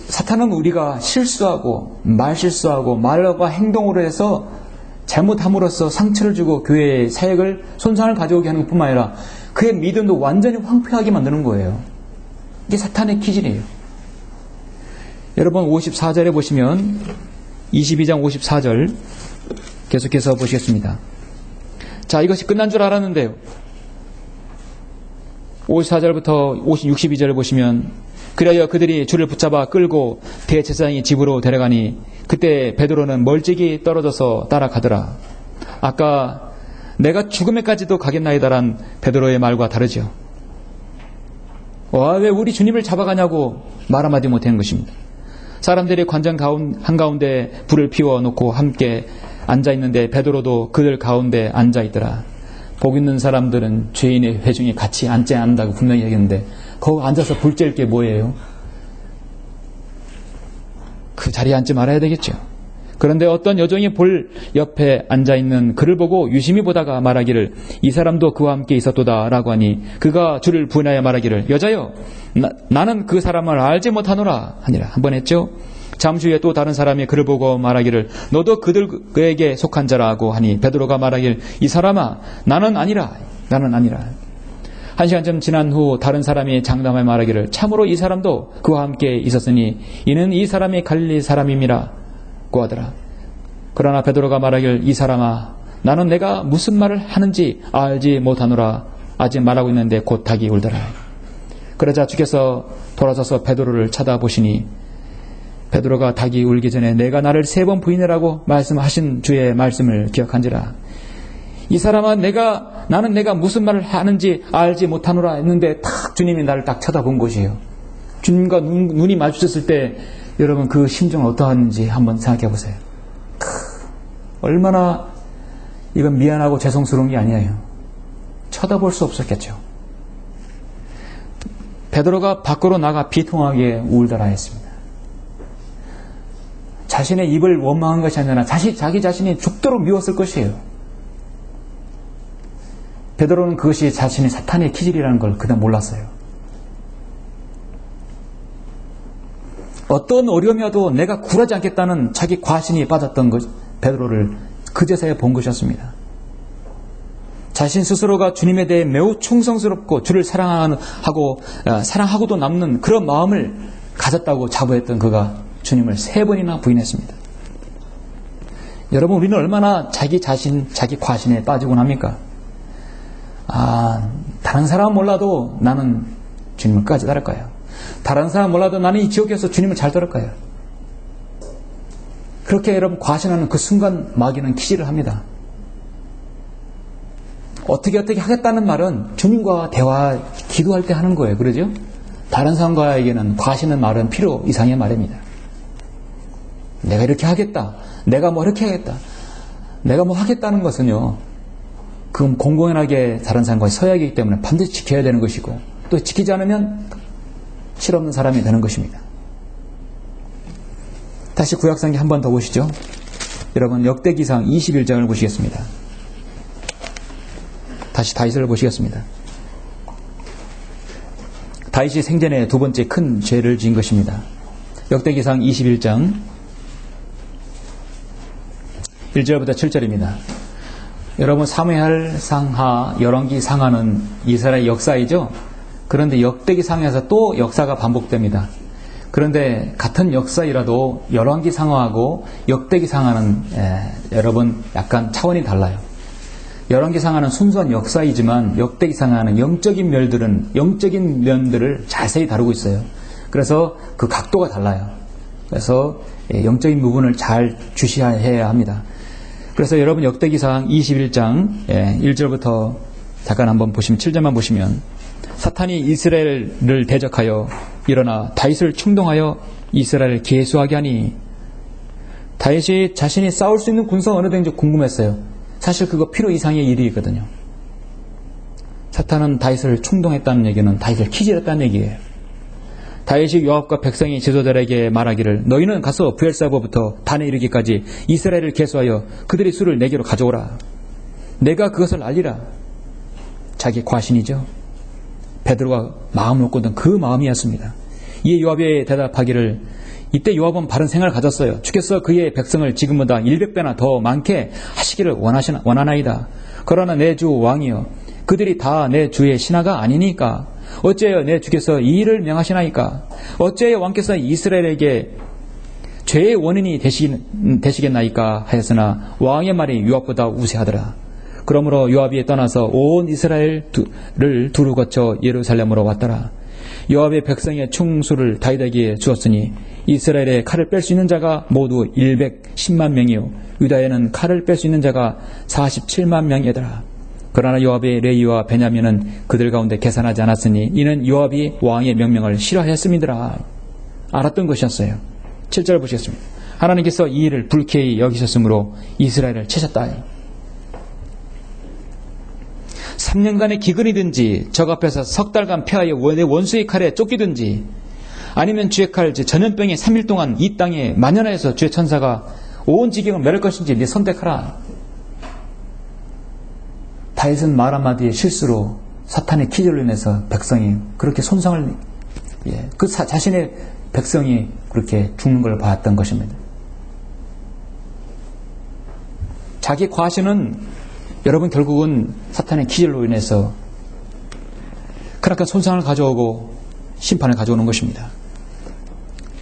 사탄은 우리가 실수하고 말실수하고 말과 행동으로 해서 잘못함으로써 상처를 주고 교회의 사역을 손상을 가져오게 하는 것뿐만 아니라 그의 믿음도 완전히 황폐하게 만드는 거예요. 이게 사탄의 기질이에요. 여러분 54절에 보시면 22장 54절 계속해서 보시겠습니다. 자, 이것이 끝난 줄 알았는데요. 54절부터 62절을 보시면 그리하여 그들이 줄을 붙잡아 끌고 대제사장의 집으로 데려가니 그때 베드로는 멀찍이 떨어져서 따라가더라. 아까 내가 죽음에까지도 가겠나이다란 베드로의 말과 다르죠. 왜 우리 주님을 잡아가냐고 말 한마디 못한 것입니다. 사람들이 관장 한가운데 불을 피워놓고 함께 앉아있는데 베드로도 그들 가운데 앉아있더라. 복 있는 사람들은 죄인의 회중에 같이 앉아야 한다고 분명히 얘기했는데 거기 앉아서 불 쬐을 게 뭐예요? 그 자리에 앉지 말아야 되겠죠. 그런데 어떤 여종이 볼 옆에 앉아있는 그를 보고 유심히 보다가 말하기를 이 사람도 그와 함께 있었도다 라고 하니 그가 주를 부인하여 말하기를 여자여 나는 그 사람을 알지 못하노라 하니라. 한 번 했죠. 잠시 후에 또 다른 사람이 그를 보고 말하기를 너도 그에게 속한 자라고 하니 베드로가 말하기를 이 사람아 나는 아니라. 한 시간쯤 지난 후 다른 사람이 장담하여 말하기를 참으로 이 사람도 그와 함께 있었으니 이는 이 사람이 갈릴리 사람임이라고 하더라. 그러나 베드로가 말하기를 이 사람아 나는 내가 무슨 말을 하는지 알지 못하노라. 아직 말하고 있는데 곧 닭이 울더라. 그러자 주께서 돌아서서 베드로를 쳐다보시니 베드로가 닭이 울기 전에 내가 나를 3번 부인하라고 말씀하신 주의 말씀을 기억한지라. 이 사람아 나는 내가 무슨 말을 하는지 알지 못하노라 했는데 딱 주님이 나를 딱 쳐다본 것이에요. 주님과 눈이 마주쳤을 때 여러분 그 심정은 어떠한지 한번 생각해 보세요. 얼마나 이건 미안하고 죄송스러운 게 아니에요. 쳐다볼 수 없었겠죠. 베드로가 밖으로 나가 비통하게 울더라 했습니다. 자신의 입을 원망한 것이 아니라 자기 자신이 죽도록 미웠을 것이에요. 베드로는 그것이 자신의 사탄의 기질이라는 걸 그냥 몰랐어요. 어떤 어려움이 와도 내가 굴하지 않겠다는 자기 과신이 빠졌던 것, 베드로를 그제서야 본 것이었습니다. 자신 스스로가 주님에 대해 매우 충성스럽고 주를 사랑하고도 남는 그런 마음을 가졌다고 자부했던 그가 주님을 3번이나 부인했습니다. 여러분 우리는 얼마나 자기 과신에 빠지곤 합니까? 다른 사람은 몰라도 나는 주님을 끝까지 따를 거예요. 다른 사람은 몰라도 나는 이 지옥에서 주님을 잘 따를 거예요. 그렇게 여러분 과신하는 그 순간 마귀는 기질을 합니다. 어떻게 하겠다는 말은 주님과 기도할 때 하는 거예요. 그러죠? 다른 사람과에게는 과신의 말은 필요 이상의 말입니다. 내가 이렇게 하겠다. 내가 뭐 이렇게 하겠다. 내가 뭐 하겠다는 것은요. 그건 공공연하게 다른 사람과 서약이기 때문에 반드시 지켜야 되는 것이고 또 지키지 않으면 실없는 사람이 되는 것입니다. 다시 구약성경 한 번 더 보시죠. 여러분 역대기상 21장을 보시겠습니다. 다시 다윗을 보시겠습니다. 다윗이 생전에 두 번째 큰 죄를 지은 것입니다. 역대기상 21장 1절부터 7절입니다. 여러분 사무엘 상하, 열왕기 상하는 이스라엘 역사이죠. 그런데 역대기 상에서 또 역사가 반복됩니다. 그런데 같은 역사이라도 열왕기 상하하고 역대기 상하는 여러분 약간 차원이 달라요. 열왕기 상하는 순수한 역사이지만 역대기 상하는 영적인 면들을 자세히 다루고 있어요. 그래서 그 각도가 달라요. 그래서 영적인 부분을 잘 주시해야 합니다. 그래서 여러분 역대기상 21장 1절부터 잠깐 한번 보시면 7절만 보시면 사탄이 이스라엘을 대적하여 일어나 다윗을 충동하여 이스라엘을 계수하게 하니 다윗이 자신이 싸울 수 있는 군사가 어느 정도 궁금했어요. 사실 그거 필요 이상의 일이거든요. 사탄은 다윗을 충동했다는 얘기는 다윗을 키질했다는 얘기예요. 다윗이 요압과 백성의 지도자들에게 말하기를 너희는 가서 브엘사바부터 단에 이르기까지 이스라엘을 계수하여 그들의 수를 내게로 가져오라. 내가 그것을 알리라. 자기 과신이죠. 베드로가 마음을 먹고던 그 마음이었습니다. 이에 요압이 대답하기를 이때 요압은 바른 생각을 가졌어요. 주께서 그의 백성을 지금보다 100배나 더 많게 하시기를 원하나이다. 그러나 내 주 왕이여 그들이 다 내 주의 신하가 아니니까 어째여 내 주께서 이 일을 명하시나이까? 어째여 왕께서 이스라엘에게 죄의 원인이 되시겠나이까 하였으나 왕의 말이 요압보다 우세하더라. 그러므로 요압이 떠나서 온 이스라엘을 두루 거쳐 예루살렘으로 왔더라. 요압의 백성의 충수를 다윗에게 주었으니 이스라엘에 칼을 뺄 수 있는 자가 모두 110만 명이요 유다에는 칼을 뺄 수 있는 자가 47만 명이더라. 그러나 요압의 레위와 베냐민은 그들 가운데 계산하지 않았으니 이는 요압이 왕의 명령을 싫어하였음이더라. 알았던 것이었어요. 7절 보시겠습니다. 하나님께서 이 일을 불쾌히 여기셨으므로 이스라엘을 치셨다. 3년간의 기근이든지 적 앞에서 석 달간 폐하여 내 원수의 칼에 쫓기든지 아니면 주의 칼 전염병에 3일 동안 이 땅에 만연하여서 주의 천사가 온 지경을 멸할 것인지 네 선택하라. 다윗은 말 한마디의 실수로 사탄의 기절로 인해서 백성이 그렇게 손상을 자신의 백성이 그렇게 죽는 걸 봤던 것입니다. 자기 과신은 여러분 결국은 사탄의 기절로 인해서 그러니까 손상을 가져오고 심판을 가져오는 것입니다.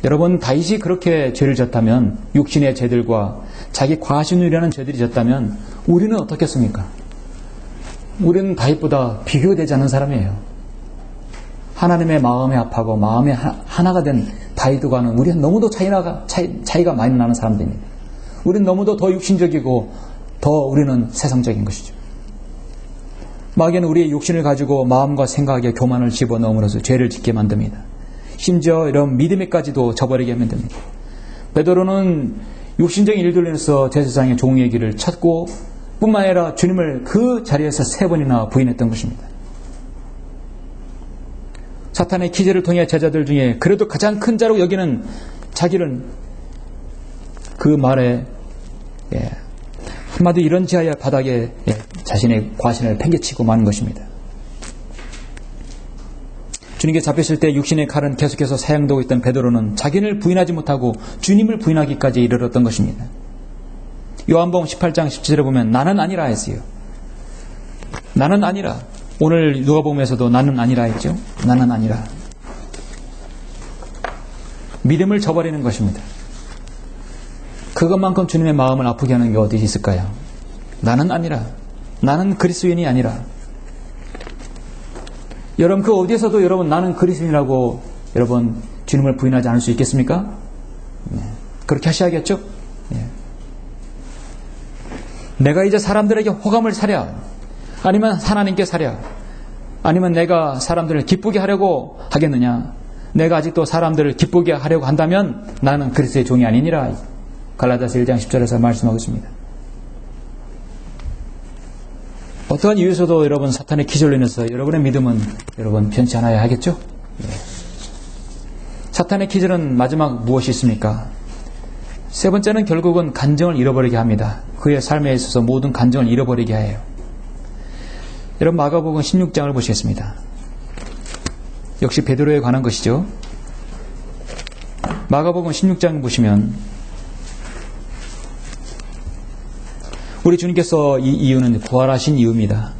여러분 다윗이 그렇게 죄를 졌다면 육신의 죄들과 자기 과신으로 일하는 죄들이 졌다면 우리는 어떻겠습니까? 우리는 다윗보다 비교되지 않는 사람이에요. 하나님의 마음에 합하고 마음에 하나가 된 다윗과는 우리는 너무도 차이가 많이 나는 사람들입니다. 우리는 너무도 더 육신적이고 더 우리는 세상적인 것이죠. 마귀는 우리의 육신을 가지고 마음과 생각에 교만을 집어넣음으로써 죄를 짓게 만듭니다. 심지어 이런 믿음에까지도 저버리게 만듭니다. 베드로는 육신적인 일들로 인해서 제사장의 종의 길을 찾고 뿐만 아니라 주님을 그 자리에서 3번이나 부인했던 것입니다. 사탄의 기제를 통해 제자들 중에 그래도 가장 큰 자로 여기는 자기는 그 말에 한마디 이런 지하에 바닥에 자신의 과신을 팽개치고 마는 것입니다. 주님께 잡혔을 때 육신의 칼은 계속해서 사용되고 있던 베드로는 자기를 부인하지 못하고 주님을 부인하기까지 이르렀던 것입니다. 요한복음 18장 17절에 보면 나는 아니라 했어요. 나는 아니라. 오늘 누가복음에서도 나는 아니라 했죠. 나는 아니라. 믿음을 저버리는 것입니다. 그것만큼 주님의 마음을 아프게 하는 게 어디 있을까요? 나는 아니라. 나는 그리스도인이 아니라. 여러분 그 어디에서도 여러분 나는 그리스도인이라고 여러분 주님을 부인하지 않을 수 있겠습니까? 그렇게 하셔야겠죠? 내가 이제 사람들에게 호감을 사랴 아니면 하나님께 사랴 아니면 내가 사람들을 기쁘게 하려고 하겠느냐. 내가 아직도 사람들을 기쁘게 하려고 한다면 나는 그리스도의 종이 아니니라. 갈라디아서 1장 10절에서 말씀하고 있습니다. 어떠한 이유에서도 여러분 사탄의 기절로 인해서 여러분의 믿음은 여러분 변치 않아야 하겠죠? 사탄의 기절은 마지막 무엇이 있습니까? 세 번째는 결국은 간정을 잃어버리게 합니다. 그의 삶에 있어서 모든 간정을 잃어버리게 해요. 여러분 마가복음 16장을 보시겠습니다. 역시 베드로에 관한 것이죠. 마가복음 16장 보시면 우리 주님께서 이 이유는 부활하신 이유입니다.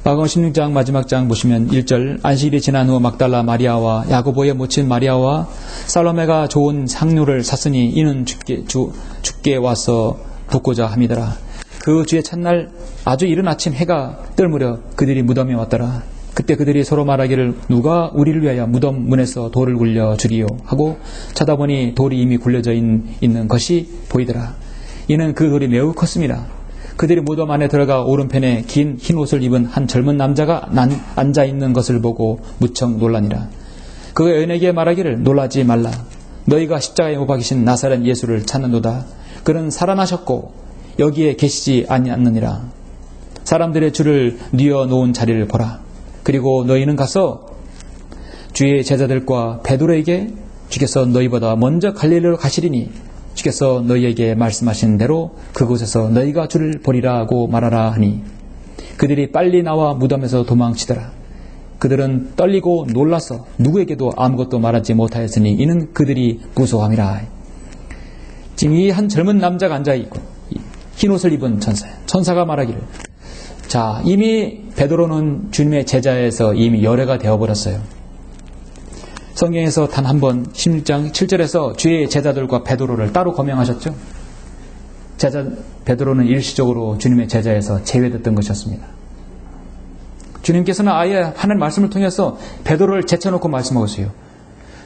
마가복음 16장 마지막 장 보시면 1절 안식일이 지난 후 막달라 마리아와 야고보의 모친 마리아와 살로메가 좋은 향료를 샀으니 이는 주께 와서 붓고자 함이더라. 그 주의 첫날 아주 이른 아침 해가 뜰 무렵 그들이 무덤에 왔더라. 그때 그들이 서로 말하기를 누가 우리를 위하여 무덤 문에서 돌을 굴려 주리요 하고 쳐다보니 돌이 이미 굴려져 있는 것이 보이더라. 이는 그 돌이 매우 컸습니다. 그들이 무덤 안에 들어가 오른편에 긴 흰 옷을 입은 한 젊은 남자가 앉아있는 것을 보고 무척 놀라니라. 그가 여인에게 말하기를 놀라지 말라. 너희가 십자가에 못 박이신 나사렛 예수를 찾는도다. 그는 살아나셨고 여기에 계시지 아니하느니라. 사람들의 줄을 뉘어 놓은 자리를 보라. 그리고 너희는 가서 주의 제자들과 베드로에게 주께서 너희보다 먼저 갈릴리로 가시리니 주께서 너희에게 말씀하신 대로 그곳에서 너희가 주를 보리라고 말하라 하니 그들이 빨리 나와 무덤에서 도망치더라. 그들은 떨리고 놀라서 누구에게도 아무것도 말하지 못하였으니 이는 그들이 무서워함이라. 지금 이 한 젊은 남자가 앉아있고 흰옷을 입은 천사가 말하기를 자, 이미 베드로는 주님의 제자에서 이미 열애가 되어버렸어요. 성경에서 단 한 번 16장 7절에서 주의 제자들과 베드로를 따로 거명하셨죠. 베드로는 일시적으로 주님의 제자에서 제외됐던 것이었습니다. 주님께서는 아예 하는 말씀을 통해서 베드로를 제쳐놓고 말씀하셨어요.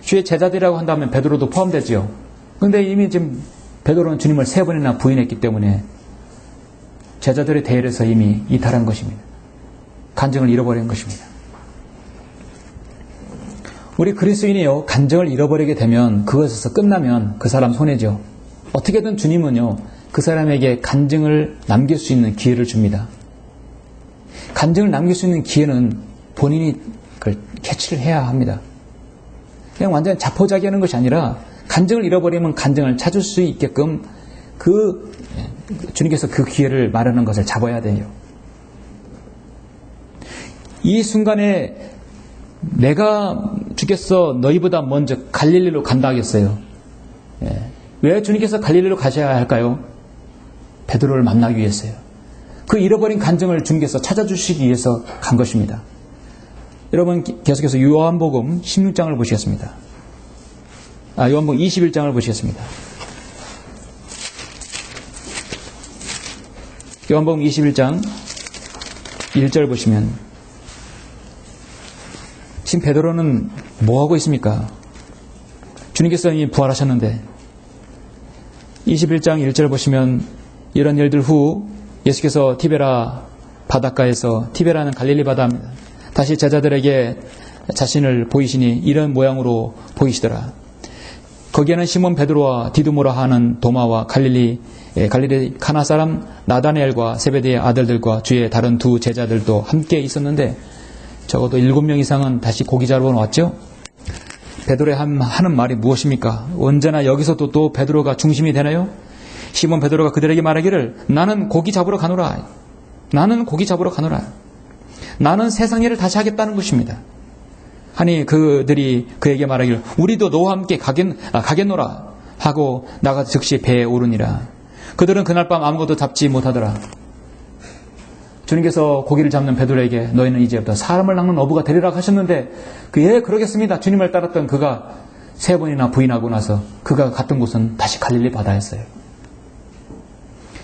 주의 제자들이라고 한다면 베드로도 포함되지요. 그런데 이미 지금 베드로는 주님을 3번이나 부인했기 때문에 제자들의 대열에서 이미 이탈한 것입니다. 간증을 잃어버린 것입니다. 우리 그리스도인이요, 간증을 잃어버리게 되면 그것에서 끝나면 그 사람 손해죠. 어떻게든 주님은요, 그 사람에게 간증을 남길 수 있는 기회를 줍니다. 간증을 남길 수 있는 기회는 본인이 그걸 캐치를 해야 합니다. 그냥 완전히 자포자기하는 것이 아니라 간증을 잃어버리면 간증을 찾을 수 있게끔 주님께서 그 기회를 마련한 것을 잡아야 돼요. 이 순간에 내가 주께서 너희보다 먼저 갈릴리로 간다 하겠어요. 왜 주님께서 갈릴리로 가셔야 할까요? 베드로를 만나기 위해서요. 그 잃어버린 간증을 주님께서 찾아주시기 위해서 간 것입니다. 여러분 계속해서 요한복음 16장을 보시겠습니다. 요한복음 21장을 보시겠습니다. 요한복음 21장 1절 보시면 지금 베드로는 뭐하고 있습니까? 주님께서 이미 부활하셨는데 21장 1절 보시면 이런 일들 후 예수께서 티베라 바닷가에서 티베라는 갈릴리 바다입니다. 다시 제자들에게 자신을 보이시니 이런 모양으로 보이시더라. 거기에는 시몬 베드로와 디두모라 하는 도마와 갈릴리 카나 사람 나다니엘과 세베대의 아들들과 주의 다른 두 제자들도 함께 있었는데 적어도 7명 이상은 다시 고기 잡으러 왔죠. 베드로의 하는 말이 무엇입니까? 언제나 여기서도 또 베드로가 중심이 되나요? 시몬 베드로가 그들에게 말하기를 나는 고기 잡으러 가노라. 나는 고기 잡으러 가노라. 나는 세상 일을 다시 하겠다는 것입니다. 하니 그들이 그에게 말하기를 우리도 너와 함께 가겠노라 하고 나가 즉시 배에 오르니라. 그들은 그날 밤 아무것도 잡지 못하더라. 주님께서 고기를 잡는 베드로에게 너희는 이제부터 사람을 낚는 어부가 되리라 하셨는데 그러겠습니다. 주님을 따랐던 그가 3번이나 부인하고 나서 그가 갔던 곳은 다시 갈릴리 바다였어요.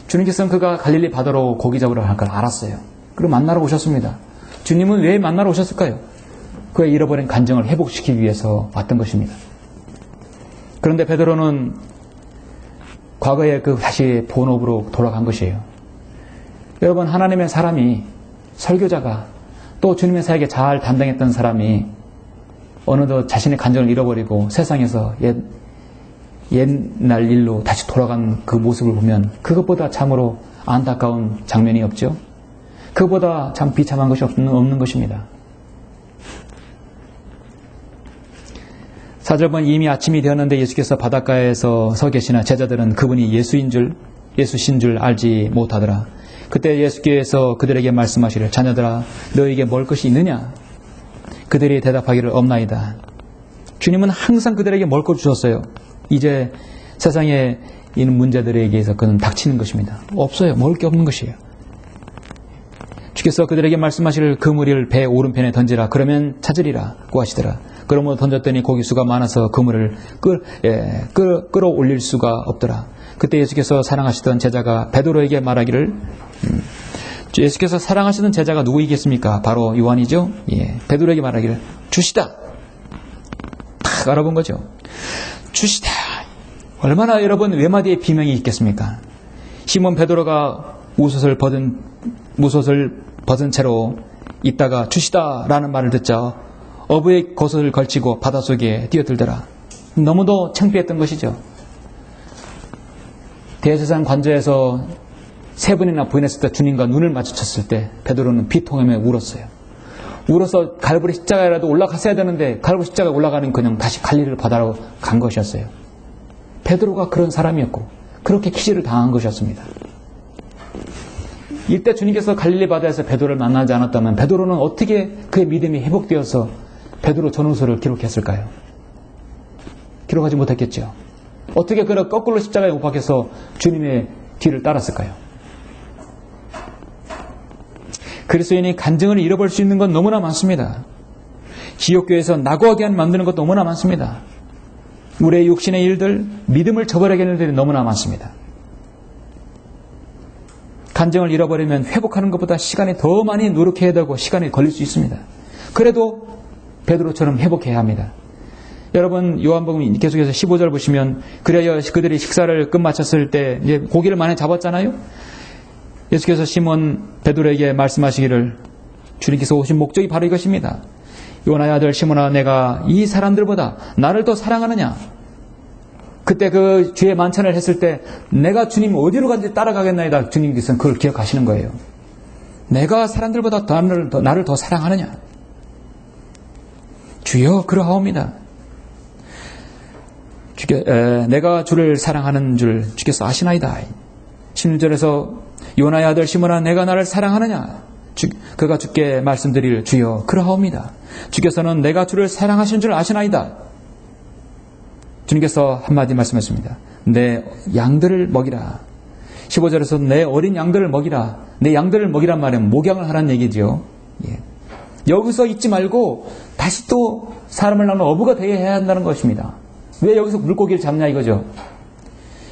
주님께서는 그가 갈릴리 바다로 고기 잡으러 갈 걸 알았어요. 그리고 만나러 오셨습니다. 주님은 왜 만나러 오셨을까요? 그의 잃어버린 간증을 회복시키기 위해서 왔던 것입니다. 그런데 베드로는 과거에 다시 본업으로 돌아간 것이에요. 여러분, 하나님의 사람이, 설교자가, 또 주님의 사역에 잘 담당했던 사람이 어느덧 자신의 간증을 잃어버리고 세상에서 옛날 일로 다시 돌아간 그 모습을 보면 그것보다 참으로 안타까운 장면이 없죠. 그것보다 참 비참한 것이 없는 것입니다. 4절 보면 이미 아침이 되었는데 예수께서 바닷가에서 서 계시나 제자들은 그분이 예수신 줄 알지 못하더라. 그때 예수께서 그들에게 말씀하시기를 자녀들아 너에게 먹을 것이 있느냐? 그들이 대답하기를 없나이다. 주님은 항상 그들에게 먹을 걸 주셨어요. 이제 세상에 있는 문제들에 의해서 그는 닥치는 것입니다. 없어요. 먹을 게 없는 것이에요. 주께서 그들에게 말씀하시기를 그물을 배 오른편에 던지라. 그러면 찾으리라고 하시더라. 그러므로 던졌더니 고기수가 많아서 그물을 끌어올릴 수가 없더라. 그때 예수께서 사랑하시던 제자가 베드로에게 말하기를 예수께서 사랑하시는 제자가 누구이겠습니까? 바로 요한이죠. 예, 베드로에게 말하기를 주시다. 딱 알아본 거죠. 주시다. 얼마나 여러분 외마디의 비명이 있겠습니까? 시몬 베드로가 무솥을 벗은 채로 있다가 주시다라는 말을 듣자 어부의 겉을 걸치고 바닷속에 뛰어들더라. 너무도 창피했던 것이죠. 대제사장 관저에서 3번이나 부인했을 때 주님과 눈을 마주쳤을 때 베드로는 비통함에 울었어요. 울어서 갈보리 십자가에라도 올라갔어야 되는데 갈보리 십자가에 올라가는 그냥 다시 갈릴리를 바다로 간 것이었어요. 베드로가 그런 사람이었고 그렇게 키질을 당한 것이었습니다. 이때 주님께서 갈릴리 바다에서 베드로를 만나지 않았다면 베드로는 어떻게 그의 믿음이 회복되어서 베드로 전후서를 기록했을까요? 기록하지 못했겠죠. 어떻게 그를 거꾸로 십자가에 못 박혀서 주님의 뒤를 따랐을까요? 그리스도인이 간증을 잃어버릴 수 있는 건 너무나 많습니다. 지옥교회에서 낙오하게 만드는 것도 너무나 많습니다. 우리의 육신의 일들, 믿음을 저버리게 하는 일들이 너무나 많습니다. 간증을 잃어버리면 회복하는 것보다 시간이 더 많이 노력해야 되고 시간이 걸릴 수 있습니다. 그래도 베드로처럼 회복해야 합니다. 여러분 요한복음 계속해서 15절 보시면 그래야 그들이 식사를 끝마쳤을 때 이제 고기를 많이 잡았잖아요. 예수께서 시몬 베드로에게 말씀하시기를 주님께서 오신 목적이 바로 이것입니다. 요나의 아들 시몬아 내가 이 사람들보다 나를 더 사랑하느냐. 그때 그 주의 만찬을 했을 때 내가 주님 어디로 가든지 따라가겠나이다. 주님께서는 그걸 기억하시는 거예요. 내가 사람들보다 나를 더 사랑하느냐. 주여 그러하옵니다. 내가 주를 사랑하는 줄 주께서 아시나이다. 16절에서 요나의 아들 시몬아 내가 나를 사랑하느냐. 그가 주께 말씀드릴 주여 그러하옵니다. 주께서는 내가 주를 사랑하신 줄 아시나이다. 주님께서 한마디 말씀하십니다. 내 양들을 먹이라. 15절에서 내 어린 양들을 먹이라. 내 양들을 먹이란 말은 목양을 하라는 얘기죠. 예. 여기서 잊지 말고 다시 또 사람을 낳는 어부가 되게 해야 한다는 것입니다. 왜 여기서 물고기를 잡냐 이거죠.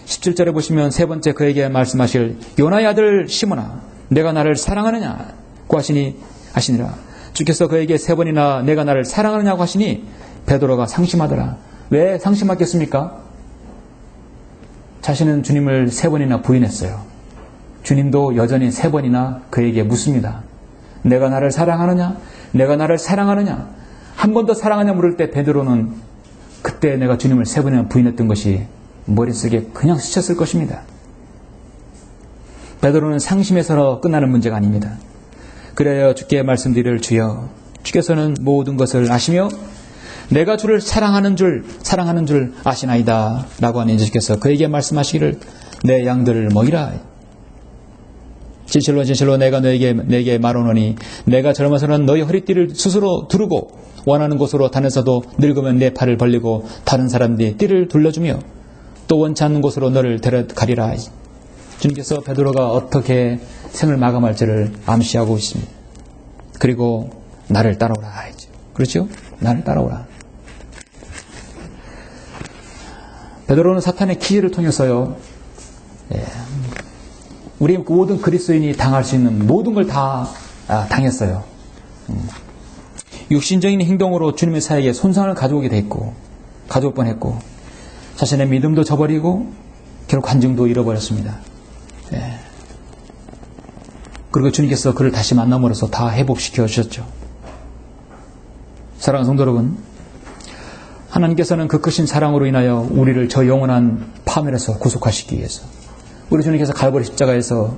17절에 보시면 세 번째 그에게 말씀하실 요나의 아들 시몬아 내가 나를 사랑하느냐고 하시니라. 주께서 그에게 3번이나 내가 나를 사랑하느냐고 하시니 베드로가 상심하더라. 왜 상심하겠습니까? 자신은 주님을 3번이나 부인했어요. 주님도 여전히 3번이나 그에게 묻습니다. 내가 나를 사랑하느냐? 내가 나를 사랑하느냐? 한 번 더 사랑하냐 물을 때 베드로는 그때 내가 주님을 3번이나 부인했던 것이 머릿속에 그냥 스쳤을 것입니다. 베드로는 상심에서 끝나는 문제가 아닙니다. 그래야 주께 말씀드릴 주여 주께서는 모든 것을 아시며 내가 주를 사랑하는 줄 아시나이다 라고 하는 주께서 그에게 말씀하시기를 내 양들을 먹이라. 진실로 진실로 내가 내게 말하노니 내가 젊어서는 너희 허리띠를 스스로 두르고 원하는 곳으로 다녀서도 늙으면 내 팔을 벌리고 다른 사람들이 띠를 둘러주며 또 원치 않는 곳으로 너를 데려가리라. 주님께서 베드로가 어떻게 생을 마감할지를 암시하고 있습니다. 그리고 나를 따라오라. 그렇죠? 나를 따라오라. 베드로는 사탄의 키를 통해서요. 우리 모든 그리스도인이 당할 수 있는 모든 걸 다 당했어요. 육신적인 행동으로 주님의 사역에 손상을 가져오게 됐고 가져올 뻔했고 자신의 믿음도 저버리고 결국 간증도 잃어버렸습니다. 그리고 주님께서 그를 다시 만남으로써 다 회복시켜 주셨죠. 사랑하는 성도 여러분, 하나님께서는 그 크신 사랑으로 인하여 우리를 저 영원한 파멸에서 구속하시기 위해서 우리 주님께서 갈보리 십자가에서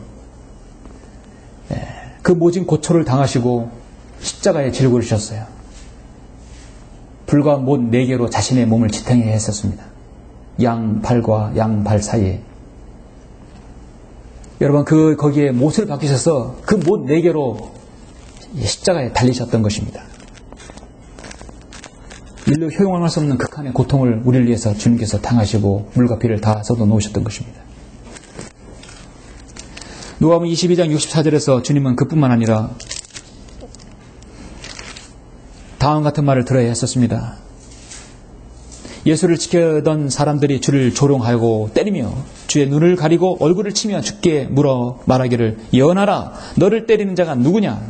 그 모진 고초를 당하시고 십자가에 질그르셨어요. 불과 못 4개로 자신의 몸을 지탱해 했었습니다. 양발과 양발 사이에. 여러분 거기에 못을 박히셔서 그 못 4개로 십자가에 달리셨던 것입니다. 인류 효용할 수 없는 극한의 고통을 우리를 위해서 주님께서 당하시고 물과 피를 다 쏟아 놓으셨던 것입니다. 누가복음 22장 64절에서 주님은 그뿐만 아니라 다음 같은 말을 들어야 했었습니다. 예수를 지켜던 사람들이 주를 조롱하고 때리며 주의 눈을 가리고 얼굴을 치며 주께 물어 말하기를 연하라 너를 때리는 자가 누구냐.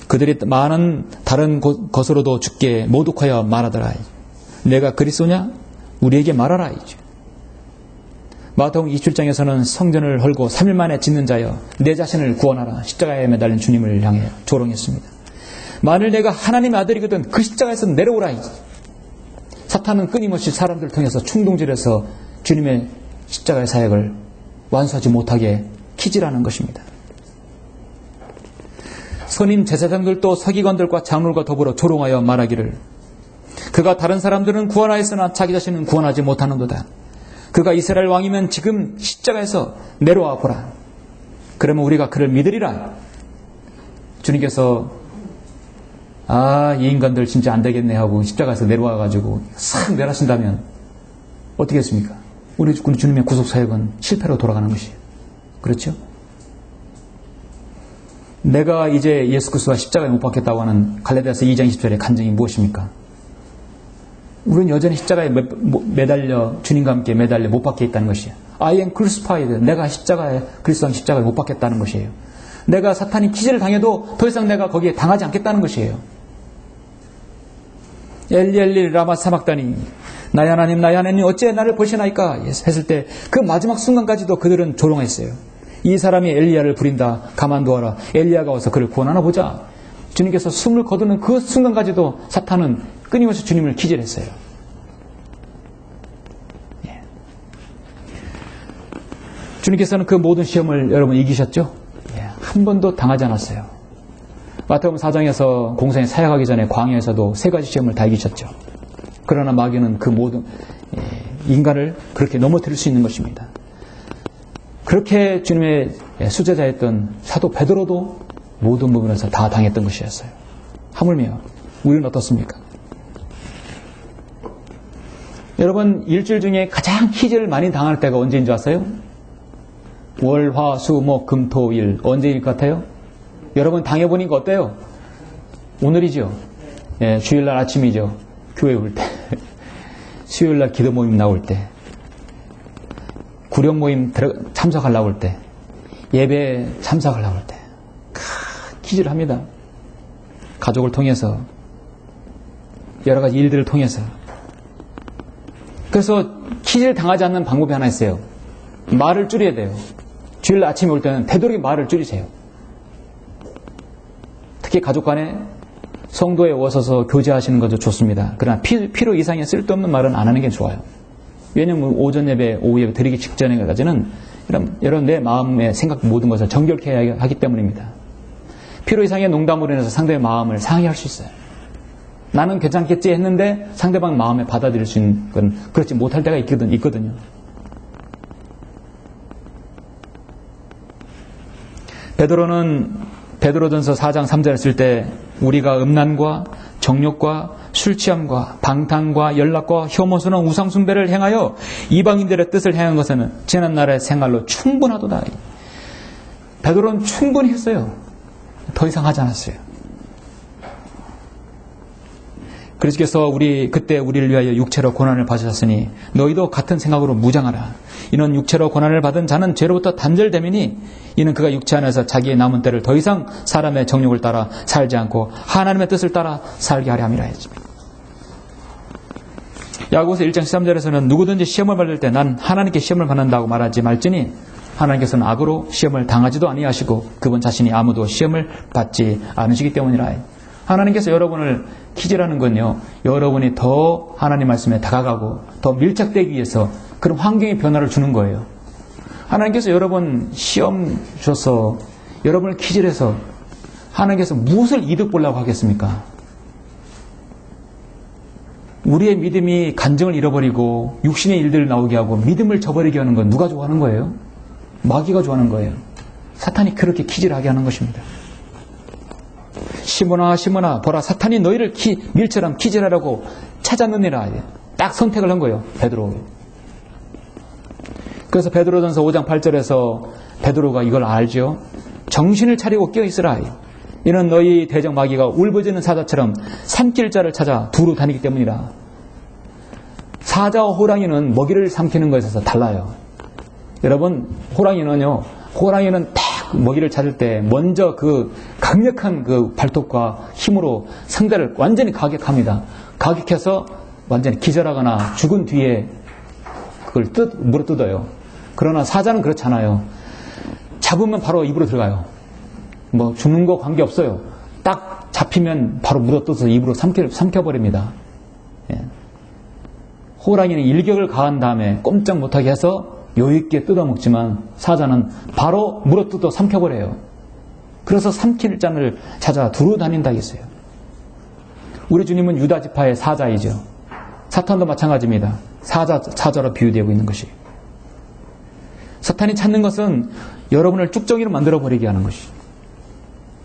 그들이 많은 다른 것으로도 주께 모독하여 말하더라. 내가 그리스도냐? 우리에게 말하라. 마태복음 27장에서는 성전을 헐고 3일 만에 짓는 자여 내 자신을 구원하라. 십자가에 매달린 주님을 향해 조롱했습니다. 만일 내가 하나님의 아들이거든 그 십자가에서 내려오라. 사탄은 끊임없이 사람들을 통해서 충동질해서 주님의 십자가의 사역을 완수하지 못하게 키질하는 것입니다. 선임 제사장들도 서기관들과 장로들과 더불어 조롱하여 말하기를 그가 다른 사람들은 구원하였으나 자기 자신은 구원하지 못하는도다. 그가 이스라엘 왕이면 지금 십자가에서 내려와 보라. 그러면 우리가 그를 믿으리라. 주님께서 이 인간들 진짜 안 되겠네 하고 십자가에서 내려와가지고 싹 멸하신다면 어떻게 했습니까? 우리 주님의 구속사역은 실패로 돌아가는 것이에요. 그렇죠? 내가 이제 예수 그리스도가 십자가에 못 박혔다고 하는 갈라디아서 2장 20절의 간증이 무엇입니까? 우리는 여전히 십자가에 매달려 주님과 함께 매달려 못 박혀 있다는 것이에요. I am crucified. 내가 그리스도와 십자가에 못 박혔다는 것이에요. 내가 사탄이 기절을 당해도 더 이상 내가 거기에 당하지 않겠다는 것이에요. 엘리 엘리 라마 사막다니 나의 하나님 어찌 나를 버리시나이까 했을 때 그 마지막 순간까지도 그들은 조롱했어요. 이 사람이 엘리야를 부린다. 가만두어라. 엘리야가 와서 그를 구원하나 보자. 주님께서 숨을 거두는 그 순간까지도 사탄은 끊임없이 주님을 기절했어요. 주님께서는 그 모든 시험을 여러분 이기셨죠? 한 번도 당하지 않았어요. 마태복음 4장에서 공생에 사역하기 전에 광야에서도 3가지 시험을 다 이기셨죠. 그러나 마귀는 그 모든 인간을 그렇게 넘어뜨릴 수 있는 것입니다. 그렇게 주님의 수제자였던 사도 베드로도 모든 부분에서 다 당했던 것이었어요. 하물며 우리는 어떻습니까? 여러분 일주일 중에 가장 키즈를 많이 당할 때가 언제인 줄 아세요? 월, 화, 수, 목, 금, 토, 일 언제일 것 같아요? 여러분 당해보니까 어때요? 오늘이죠. 주일날 아침이죠. 교회 올 때 수요일날 기도 모임 나올 때 구령 모임 참석하려고 할 때 예배 참석하려고 할 때 키즈를 합니다. 가족을 통해서 여러 가지 일들을 통해서. 그래서 키즈를 당하지 않는 방법이 하나 있어요. 말을 줄여야 돼요. 주일 아침에 올 때는 되도록 말을 줄이세요. 특히 가족 간에 성도에 오셔서 교제하시는 것도 좋습니다. 그러나 필요 이상의 쓸데없는 말은 안 하는 게 좋아요. 왜냐하면 오전 예배, 오후 예배 드리기 직전에까지는 여러분 내 마음의 생각 모든 것을 정결케 해야 하기 때문입니다. 필요 이상의 농담으로 인해서 상대의 마음을 상해할 수 있어요. 나는 괜찮겠지 했는데 상대방 마음에 받아들일 수 있는 건 그렇지 못할 때가 있거든요. 베드로전서 4장 3절을 쓸 때 우리가 음란과 정욕과 술취함과 방탕과 연락과 혐오스러운 우상숭배를 행하여 이방인들의 뜻을 행한 것은 지난날의 생활로 충분하도다. 베드로는 충분히 했어요. 더 이상 하지 않았어요. 그리스도께서 그때 우리를 위하여 육체로 고난을 받으셨으니 너희도 같은 생각으로 무장하라. 이는 육체로 고난을 받은 자는 죄로부터 단절되매니 이는 그가 육체 안에서 자기의 남은 때를 더 이상 사람의 정욕을 따라 살지 않고 하나님의 뜻을 따라 살게 하려 함이라 했습니다. 야고보서 1장 13절에서는 누구든지 시험을 받을 때 난 하나님께 시험을 받는다고 말하지 말지니 하나님께서는 악으로 시험을 당하지도 아니하시고 그분 자신이 아무도 시험을 받지 않으시기 때문이라. 하나님께서 여러분을 키즈라는 건요, 여러분이 더 하나님 말씀에 다가가고 더 밀착되기 위해서 그런 환경의 변화를 주는 거예요. 하나님께서 여러분 시험 줘서 여러분을 키즈해서 하나님께서 무엇을 이득 보려고 하겠습니까? 우리의 믿음이 간증을 잃어버리고 육신의 일들을 나오게 하고 믿음을 저버리게 하는 건 누가 좋아하는 거예요? 마귀가 좋아하는 거예요. 사탄이 그렇게 키즈를 하게 하는 것입니다. 시몬아 보라 사탄이 너희를 밀처럼 키질하라고 찾았느니라. 딱 선택을 한 거예요. 베드로. 그래서 베드로전서 5장 8절에서 베드로가 이걸 알죠. 정신을 차리고 깨어있으라. 이는 너희 대적 마귀가 울부짖는 사자처럼 삼킬 자를 찾아 두루 다니기 때문이라. 사자와 호랑이는 먹이를 삼키는 것에서 달라요. 여러분, 호랑이는 딱 먹이를 찾을 때 먼저 그 강력한 그 발톱과 힘으로 상대를 완전히 가격합니다. 가격해서 완전히 기절하거나 죽은 뒤에 그걸 물어뜯어요. 그러나 사자는 그렇잖아요. 잡으면 바로 입으로 들어가요. 뭐 죽는 거 관계없어요. 딱 잡히면 바로 물어뜯어서 입으로 삼켜버립니다. 예. 호랑이는 일격을 가한 다음에 꼼짝 못하게 해서 여유있게 뜯어먹지만 사자는 바로 물어뜯어 삼켜버려요. 그래서 삼킬 잔을 찾아 두루 다닌다 했어요. 우리 주님은 유다 지파의 사자이죠. 사탄도 마찬가지입니다. 사자로 비유되고 있는 것이. 사탄이 찾는 것은 여러분을 쭉정이로 만들어버리게 하는 것이.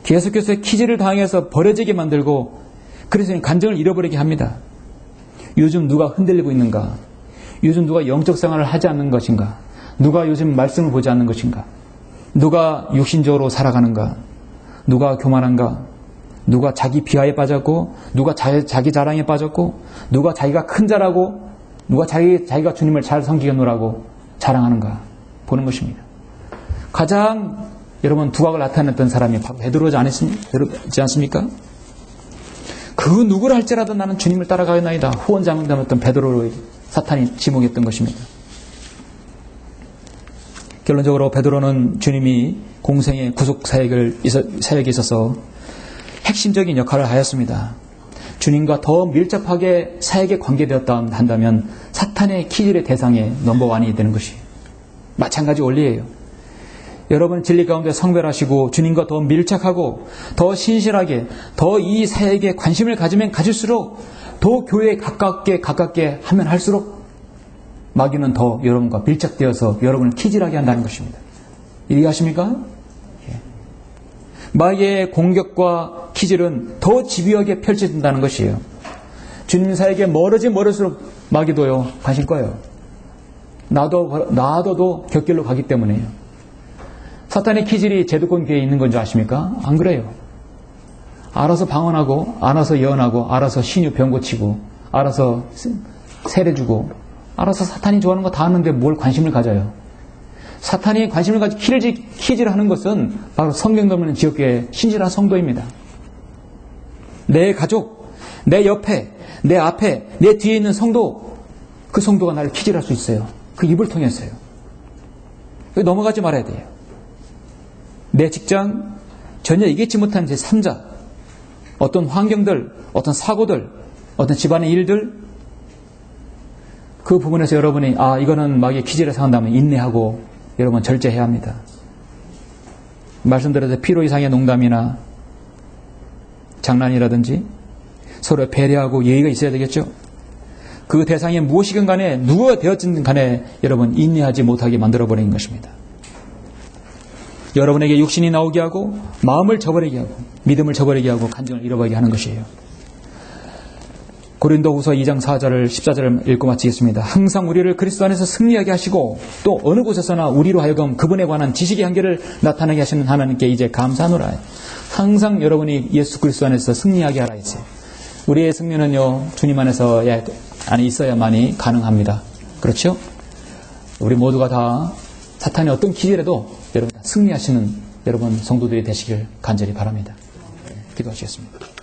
계속해서 키질을 당해서 버려지게 만들고 그래서 간정을 잃어버리게 합니다. 요즘 누가 흔들리고 있는가? 요즘 누가 영적 생활을 하지 않는 것인가? 누가 요즘 말씀을 보지 않는 것인가? 누가 육신적으로 살아가는가? 누가 교만한가? 누가 자기 비하에 빠졌고, 누가 자기 자랑에 빠졌고, 누가 자기가 큰 자라고, 누가 자기가 주님을 잘 섬기겠노라고 자랑하는가 보는 것입니다. 가장 여러분 두각을 나타냈던 사람이 바로 베드로지 않습니까? 그 누구를 할지라도 나는 주님을 따라가겠나이다. 후원자명담했던 베드로를 사탄이 지목했던 것입니다. 결론적으로 베드로는 주님이 공생의 구속 사역에 있어서 핵심적인 역할을 하였습니다. 주님과 더 밀접하게 사역에 관계되었다 한다면 사탄의 키질의 대상의 넘버원이 되는 것이 마찬가지 원리예요. 여러분 진리 가운데 성별하시고 주님과 더 밀착하고 더 신실하게 더 이 사역에 관심을 가지면 가질수록 더 교회에 가깝게 하면 할수록 마귀는 더 여러분과 밀착되어서 여러분을 키질하게 한다는 것입니다. 이해하십니까? 마귀의 공격과 키질은 더 집요하게 펼쳐진다는 것이에요. 주님 사역에 멀어질수록 마귀도요 가실 거예요. 놔둬도 곁길로 가기 때문에요. 사탄의 키질이 제도권 교회에 있는 건 줄 아십니까? 안 그래요. 알아서 방언하고, 알아서 예언하고, 알아서 신유 병 고치고, 알아서 세례 주고, 알아서 사탄이 좋아하는 거 다 하는데 뭘 관심을 가져요. 사탄이 관심을 가지고 키질하는 것은 바로 성경 넘는 지역교회의 신실한 성도입니다. 내 가족, 내 옆에, 내 앞에, 내 뒤에 있는 성도, 그 성도가 나를 키질할 수 있어요. 그 입을 통해서요. 넘어가지 말아야 돼요. 내 직장, 전혀 예기치 못한 제3자, 어떤 환경들, 어떤 사고들, 어떤 집안의 일들, 그 부분에서 여러분이 이거는 마귀의 키질에 상한다면 인내하고 여러분 절제해야 합니다. 말씀드려서 필요 이상의 농담이나 장난이라든지 서로 배려하고 예의가 있어야 되겠죠. 그 대상이 무엇이든 간에 누가 되었든 간에 여러분 인내하지 못하게 만들어버린 것입니다. 여러분에게 육신이 나오게 하고 마음을 저버리게 하고 믿음을 저버리게 하고 간증을 잃어버리게 하는 것이에요. 고린도후서 2장 4절을 14절을 읽고 마치겠습니다. 항상 우리를 그리스도 안에서 승리하게 하시고 또 어느 곳에서나 우리로 하여금 그분에 관한 지식의 한계를 나타나게 하시는 하나님께 이제 감사하노라. 항상 여러분이 예수 그리스도 안에서 승리하게 하라 했어요. 우리의 승리는요 주님 안에 있어야만이 가능합니다. 그렇죠? 우리 모두가 다 사탄이 어떤 기질에도 여러분 승리하시는 여러분 성도들이 되시길 간절히 바랍니다. 기도하시겠습니다.